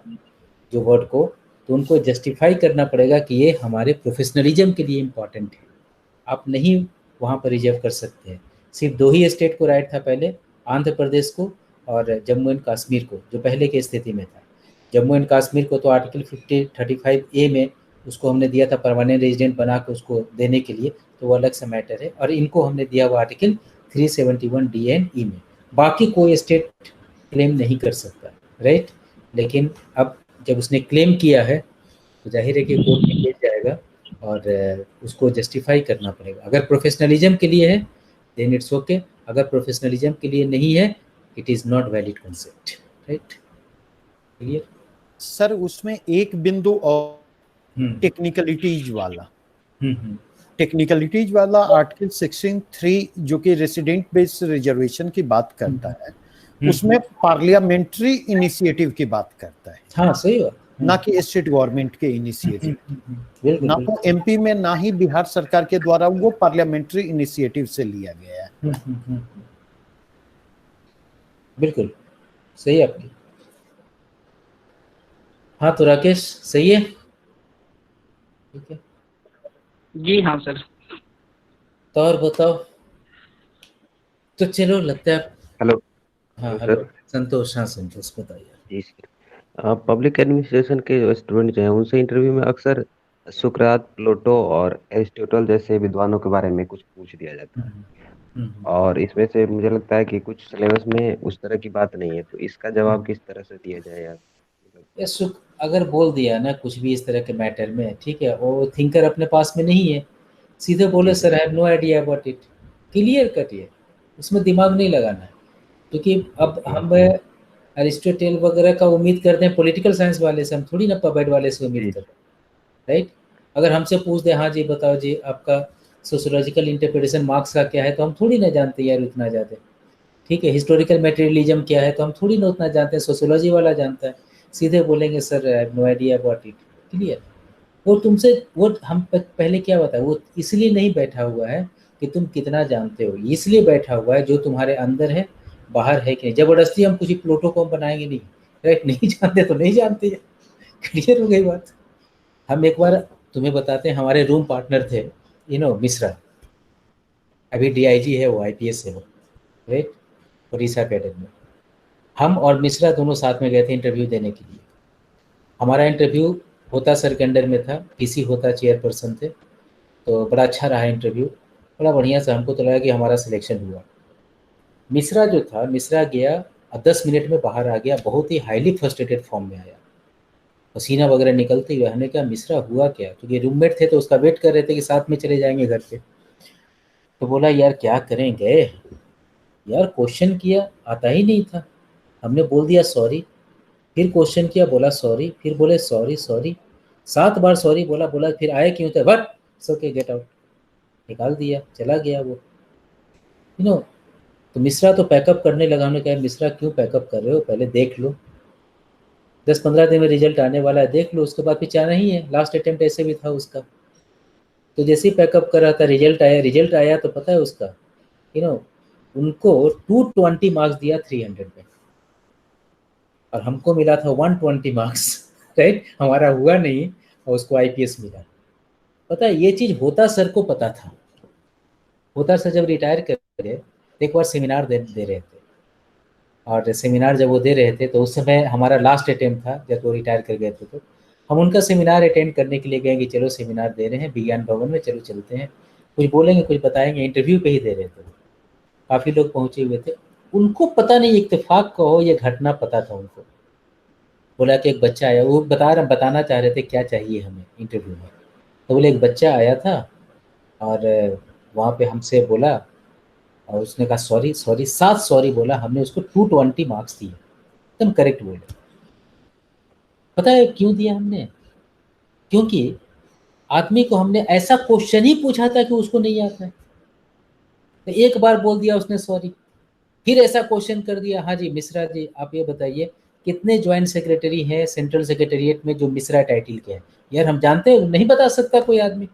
जो वर्ड को, तो उनको जस्टिफाई करना पड़ेगा कि ये हमारे प्रोफेशनलिज्म के लिए इम्पॉर्टेंट है, आप नहीं वहाँ पर रिजर्व कर सकते हैं। सिर्फ 2 ही स्टेट को राइट था पहले, आंध्र प्रदेश को और जम्मू एंड कश्मीर को, जो पहले की स्थिति में था। जम्मू एंड कश्मीर को तो आर्टिकल 35A में उसको हमने दिया था परमानेंट रेजिडेंट बना के उसको देने के लिए, तो वो अलग सा मैटर है। और इनको हमने दिया हुआ आर्टिकल 371D एंड E में। बाकी कोई स्टेट क्लेम नहीं कर सकता, राइट। लेकिन अब जब उसने क्लेम किया है तो जाहिर है कि कोर्ट में केस जाएगा और उसको जस्टिफाई करना पड़ेगा। अगर प्रोफेशनलिज्म के लिए है देन इट्स ओके, अगर प्रोफेशनलिज्म के लिए नहीं है it is not valid concept, right? Clear sir उसमें एक बिंदु और टेक्निकलिटीज वाला आर्टिकल 16(3) जो कि रेसिडेंट बेस्ड रिजर्वेशन की बात करता है, उसमें पार्लियामेंट्री इनिशिएटिव की बात करता है। हाँ सही बात, ना कि स्टेट गवर्नमेंट के इनिशिएटिव, ना तो एमपी में ना ही बिहार सरकार के द्वारा, वो पार्लियामेंट्री इनिशिएटिव से लिया गया है। बिल्कुल सही है आपकी। हाँ तो राकेश सही है, ठीक है जी हाँ सर। तो और बताओ, तो चलो लगता है हेलो। हाँ सर संतोष, हाँ संतोष बताइए। जी सर, पब्लिक एडमिनिस्ट्रेशन के जो स्टूडेंट जो हैं उनसे इंटरव्यू में अक्सर सुकरात, प्लेटो और एरिस्टोटल जैसे विद्वानों के बारे में कुछ पूछ दिया जाता है, और इसमें से मुझे लगता है कि कुछ सिलेबस में उस तरह की बात नहीं है, तो इसका जवाब किस तरह से दिया जाए यार? अगर बोल दिया ना कुछ भी इस तरह के मैटर में, ठीक है, वो थिंकर अपने पास में नहीं है, सीधे बोले sir I have no idea about it, clear cut है, उसमें दिमाग नहीं लगाना है। क्योंकि अब हम अरिस्टोटेल वगैरह का उम्मीद करते हैं पॉलिटिकल साइंस वाले से, हम थोड़ी ना पबेड वाले से उम्मीद करते हैं, राइट? अगर हमसे पूछ दे हाँ जी बताओ जी आपका सोशियोलॉजिकल इंटरप्रिटेशन मार्क्स का क्या है, तो हम थोड़ी ना जानते यार उतना ज़्यादा, ठीक है। हिस्टोरिकल मटेरियलिज्म क्या है तो हम थोड़ी ना उतना जानते हैं, सोशियोलॉजी वाला जानता है, सीधे बोलेंगे sir I have no idea about it, clear. वो तुमसे वो हम पहले क्या बताया, वो इसलिए नहीं बैठा हुआ है कि तुम कितना जानते हो, इसलिए बैठा हुआ है जो तुम्हारे अंदर है बाहर है कि नहीं। जबरदस्ती हम कुछ प्लोटो को बनाएंगे नहीं, राइट? नहीं जानते तो नहीं जानते, क्लियर हो गई बात। हम एक बार तुम्हें बताते हैं, हमारे रूम पार्टनर थे मिश्रा, अभी डीआईजी है वो, आईपीएस है वो, राइट, उड़ीसा कैडर में। हम और मिश्रा दोनों साथ में गए थे इंटरव्यू देने के लिए। हमारा इंटरव्यू होता सर के अंडर में था, पीसी होता चेयरपर्सन थे, तो बड़ा अच्छा रहा इंटरव्यू, बड़ा बढ़िया से, हमको तो लगा कि हमारा सिलेक्शन हुआ। मिश्रा जो था, मिश्रा गया 10 मिनट में बाहर आ गया, बहुत ही हाईली फ्रस्ट्रेटेड फॉर्म में आया, पसीना वगैरह निकलते हुए। हमने कहा मिश्रा हुआ क्या? क्योंकि रूममेट थे तो उसका वेट कर रहे थे कि साथ में चले जाएंगे घर पे। तो बोला यार क्या करेंगे यार, क्वेश्चन किया आता ही नहीं था, हमने बोल दिया सॉरी, फिर क्वेश्चन किया बोला सॉरी, फिर बोले सॉरी सॉरी, 7 बार सॉरी बोला, बोला फिर आए क्यों थे, बट ओके गेट आउट, निकाल दिया, चला गया वो, तो मिश्रा तो पैकअप करने लगा। हमने कहा मिश्रा क्यों पैकअप कर रहे हो, पहले देख लो, 10-15 दिन में रिजल्ट आने वाला है, देख लो, उसके बाद फिर जाना ही है, लास्ट अटेम्प्ट ऐसे भी था उसका। तो जैसे ही पैकअप कर रहा था, रिजल्ट आया तो पता है उसका, उनको 220 मार्क्स दिया 300 में, और हमको मिला था 120 मार्क्स, राइट? हमारा हुआ नहीं और उसको आईपीएस मिला। पता है ये चीज होता सर को पता था। होता सर जब रिटायर कर गए, एक बार सेमिनार दे रहे थे, और सेमिनार जब वो दे रहे थे तो उस समय हमारा लास्ट अटेम्प्ट था जब वो रिटायर कर गए थे। तो हम उनका सेमिनार अटेंड करने के लिए गए कि चलो सेमिनार दे रहे हैं विज्ञान भवन में, चलो चलते हैं, कुछ बोलेंगे कुछ बताएंगे, इंटरव्यू पे ही दे रहे थे, काफ़ी लोग पहुंचे हुए थे। उनको पता नहीं, इत्तेफाक कहो ये घटना पता था उनको। बोला कि एक बच्चा आया, वो बताना चाह रहे थे क्या चाहिए हमें इंटरव्यू में, तो बोले एक बच्चा आया था और वहाँ पे हमसे बोला, और उसने कहा सॉरी सॉरी, 7 सॉरी बोला, हमने उसको 220 मार्क्स दिए, एकदम करेक्ट बोले। पता है क्यों दिया हमने? क्योंकि आदमी को हमने ऐसा क्वेश्चन ही पूछा था कि उसको नहीं आता है, तो एक बार बोल दिया उसने सॉरी, फिर ऐसा क्वेश्चन कर दिया, हाँ जी मिश्रा जी आप ये बताइए कितने ज्वाइंट सेक्रेटरी हैं सेंट्रल सेक्रेटेरिएट में जो मिश्रा टाइटल के हैं? यार हम जानते हैं नहीं बता सकता कोई आदमी,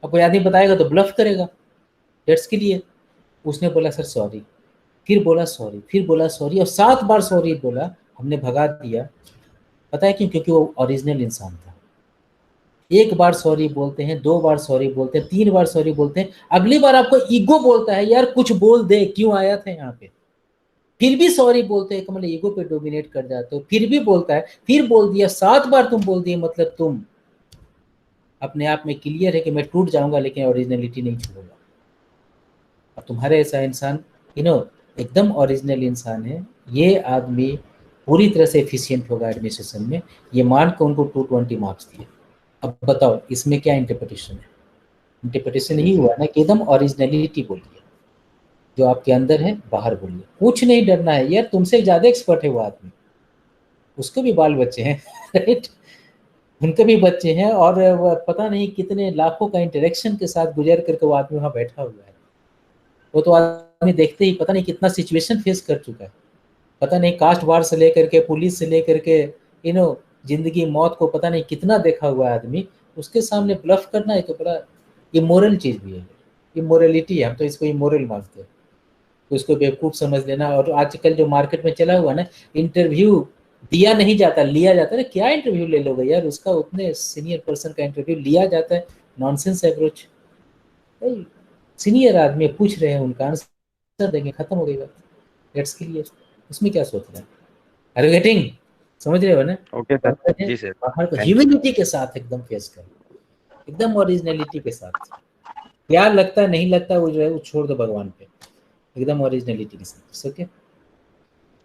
अब कोई आदमी बताएगा तो ब्लफ करेगा, डेट्स के लिए। उसने बोला सर सॉरी, फिर बोला सॉरी, फिर बोला सॉरी, और 7 बार सॉरी बोला, हमने भगा दिया। पता है क्यों? क्योंकि वो ओरिजिनल इंसान था। एक बार सॉरी बोलते हैं, 2 बार सॉरी बोलते हैं, 3 बार सॉरी बोलते हैं, अगली बार आपको ईगो बोलता है यार कुछ बोल दे, क्यों आया था यहाँ पे, फिर भी सॉरी बोलते हैं, मतलब ईगो पे डोमिनेट कर जाते हो, फिर भी बोलता है, फिर बोल दिया, 7 बार तुम बोल दिए, मतलब तुम अपने आप में क्लियर है कि मैं टूट जाऊंगा लेकिन ओरिजिनलिटी नहीं छोड़ूंगा। और तुम्हारे ऐसा इंसान एकदम ओरिजिनल इंसान है, ये आदमी पूरी तरह से एफिशिएंट होगा एडमिनिस्ट्रेशन में, ये मान के उनको 220 मार्क्स दिए। अब बताओ इसमें क्या इंटरप्रिटेशन है? इंटरप्रिटेशन ही हुआ ना कि एकदम ओरिजिनलिटी बोलिए, जो आपके अंदर है बाहर बोलिए, कुछ नहीं डरना है यार, तुमसे ज़्यादा एक्सपर्ट है वो आदमी, उसके भी बाल बच्चे हैं राइट, उनके भी बच्चे हैं, और वो पता नहीं कितने लाखों का इंटरेक्शन के साथ गुजर करके वो आदमी वहाँ बैठा हुआ है। वो तो आदमी देखते ही पता नहीं कितना सिचुएशन फेस कर चुका है, पता नहीं कास्ट वार से लेकर के पुलिस से लेकर के जिंदगी मौत को पता नहीं कितना देखा हुआ आदमी, उसके सामने ब्लफ करना है तो बड़ा इमोरल चीज़ भी है, इमोरलिटी है, हम तो इसको इमोरल मानते हैं, तो इसको बेवकूफ़ समझ लेना। और आजकल जो मार्केट में चला हुआ ना, इंटरव्यू दिया नहीं जाता, लिया जाता है। क्या इंटरव्यू ले लोगे यार, उसका उतने सीनियर पर्सन का इंटरव्यू लिया जाता है, नॉनसेंस अप्रोच। भाई सीनियर आदमी पूछ रहे हैं, उनका आंसर देंगे, खत्म हो गई बात, लेट्स क्लियर, उसमें क्या सोच रहे हैं, आर यू गेटिंग, समझ रहे हो ना? ओके सर, जी सर, बाहर को ह्यूमैनिटी के साथ एकदम फेस करो, एकदम ओरिजिनलिटी के साथ, क्या लगता है नहीं लगता वो जो है वो छोड़ दो भगवान पे, एकदम ओरिजिनलिटी के साथ। ओके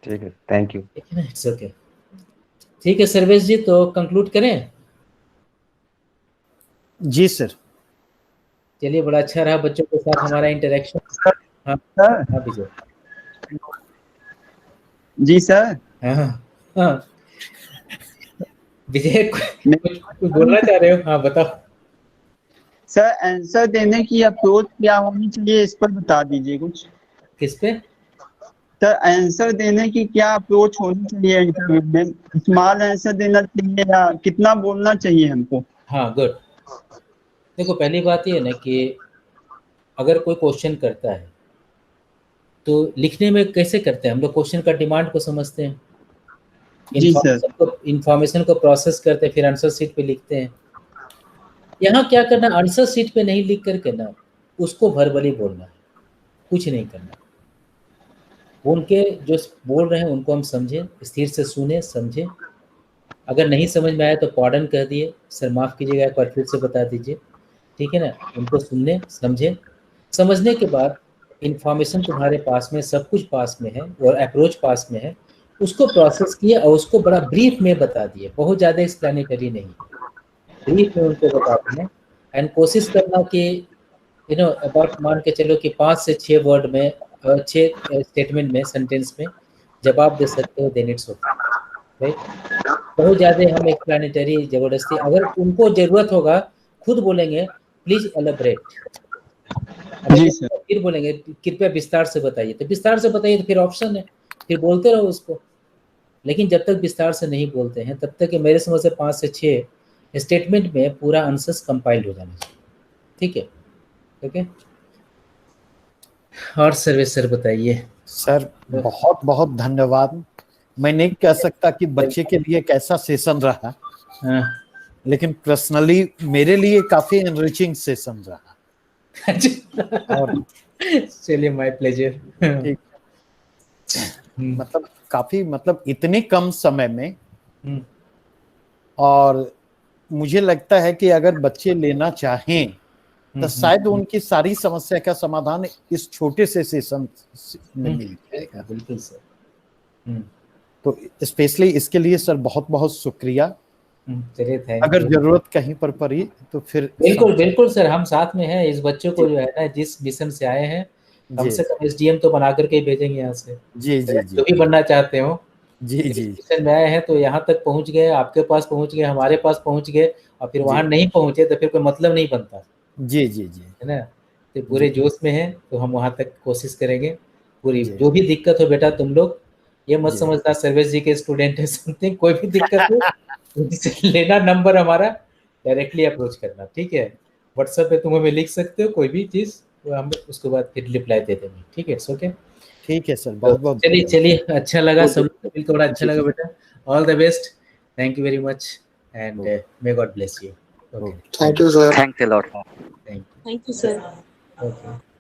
ठीक है, थैंक यू। ठीक है ना, इट्स ओके। ठीक है सर्वेश जी, तो कंक्लूड करें? जी सर। चलिए, बड़ा अच्छा रहा बच्चों के साथ हमारा इंटरेक्शन। हाँ सर। हाँ विजय जी सर। हाँ हाँ विजय कुछ बोलना चाह रहे हो? हाँ बताओ सर, आंसर देने की अप्रोच क्या होनी चाहिए, इस पर बता दीजिए कुछ। किस पे? सर, आंसर देने की क्या अप्रोच होनी चाहिए इंटरव्यू में, स्मॉल आंसर देना चाहिए या कितना बोलना चाहिए हमको? हाँ गुड। देखो पहली बात ये है ना कि अगर कोई क्वेश्चन करता है तो लिखने में कैसे करते हैं हम लोग, क्वेश्चन का डिमांड को समझते हैं, जी सर। इंफॉर्मेशन को प्रोसेस करते हैं, फिर आंसर शीट पे लिखते हैं। यहाँ क्या करना, आंसर शीट पे नहीं लिख करके ना उसको वर्बली बोलना है, कुछ नहीं करना। उनके जो बोल रहे हैं उनको हम समझे, स्थिर से सुने समझे, अगर नहीं समझ में आया तो पॉर्डन कह दिए, सर माफ़ कीजिएगा एक बार फिर से बता दीजिए, ठीक है ना। उनको सुनने समझे, समझने के बाद इंफॉर्मेशन तुम्हारे पास में, सब कुछ पास में है और अप्रोच पास में है, उसको प्रोसेस किए और उसको बड़ा ब्रीफ में बता दिए, बहुत ज़्यादा एक्सप्लेनेटरी नहीं, ब्रीफ में उनको बता दें। एंड कोशिश करना कि अबाउट मान के चलो कि 5 से 6 वर्ड में, 6 स्टेटमेंट में, सेंटेंस में जवाब दे सकते हो, देन इट्स ओके राइट। बहुत ज़्यादा हम एक्सप्लेनेटरी ज़बरदस्ती, अगर उनको ज़रूरत होगा खुद बोलेंगे प्लीज़ एलैबोरेट, जी सर। फिर बोलेंगे कृपया विस्तार से बताइए, तो विस्तार से बताइए, तो फिर ऑप्शन है, फिर बोलते रहो उसको। लेकिन जब तक विस्तार से नहीं बोलते हैं तब तक मेरे समझ से 5 से 6 स्टेटमेंट में पूरा आंसर्स कंपाइल्ड हो जाना चाहिए, ठीक है ओके। और सर्वेश सर बताइए। सर बहुत बहुत धन्यवाद। मैं नहीं कह सकता कि बच्चे के लिए कैसा सेशन रहा, हाँ लेकिन पर्सनली मेरे लिए काफी एनरिचिंग सेशन रहा। और चलिए माय प्लेजर। ठीक, मतलब काफी, मतलब इतने कम समय में, और मुझे लगता है कि अगर बच्चे लेना चाहें तो शायद उनकी सारी समस्या का समाधान इस छोटे से सेशन में मिल जाएगा। बिल्कुल सर। तो स्पेशली इसके लिए सर बहुत बहुत शुक्रिया। चलिए थैंक अगर यू। जरूरत कहीं पर पड़ी तो फिर बिल्कुल बिल्कुल सर, हम साथ में हैं। इस बच्चों को जो है ना, जिस मिशन से आए हैं, कम से कम एसडीएम तो बना करके ही भेजेंगे यहाँ से। जी जी जी, जो भी बनना चाहते हो, जी जी, मिशन में आए हैं तो यहाँ तक पहुँच गए, आपके पास पहुँच गए, हमारे पास पहुँच गए, और फिर वहाँ नहीं पहुँचे तो फिर कोई मतलब नहीं बनता। जी जी जी, है ना। तो पूरे जोश में है तो हम वहाँ तक कोशिश करेंगे पूरी। जो भी दिक्कत हो बेटा, तुम लोग ये मत समझना सर्वेश जी के स्टूडेंट है समथिंग, कोई भी दिक्कत हो उनसे लेना, नंबर हमारा डायरेक्टली अप्रोच करना, ठीक है। व्हाट्सएप पे तुम हमें लिख सकते हो कोई भी चीज़, तो हम उसके बाद फिर रिप्लाई दे देंगे, ठीक है ओके। ठीक है सर, बहुत बहुत चलिए चलिए, अच्छा लगा, सब मिलकर बड़ा अच्छा लगा बेटा। All the best, thank you very much, and may God bless you. Okay, thank you sir. Thanks a lot. Thank you sir. You. Okay.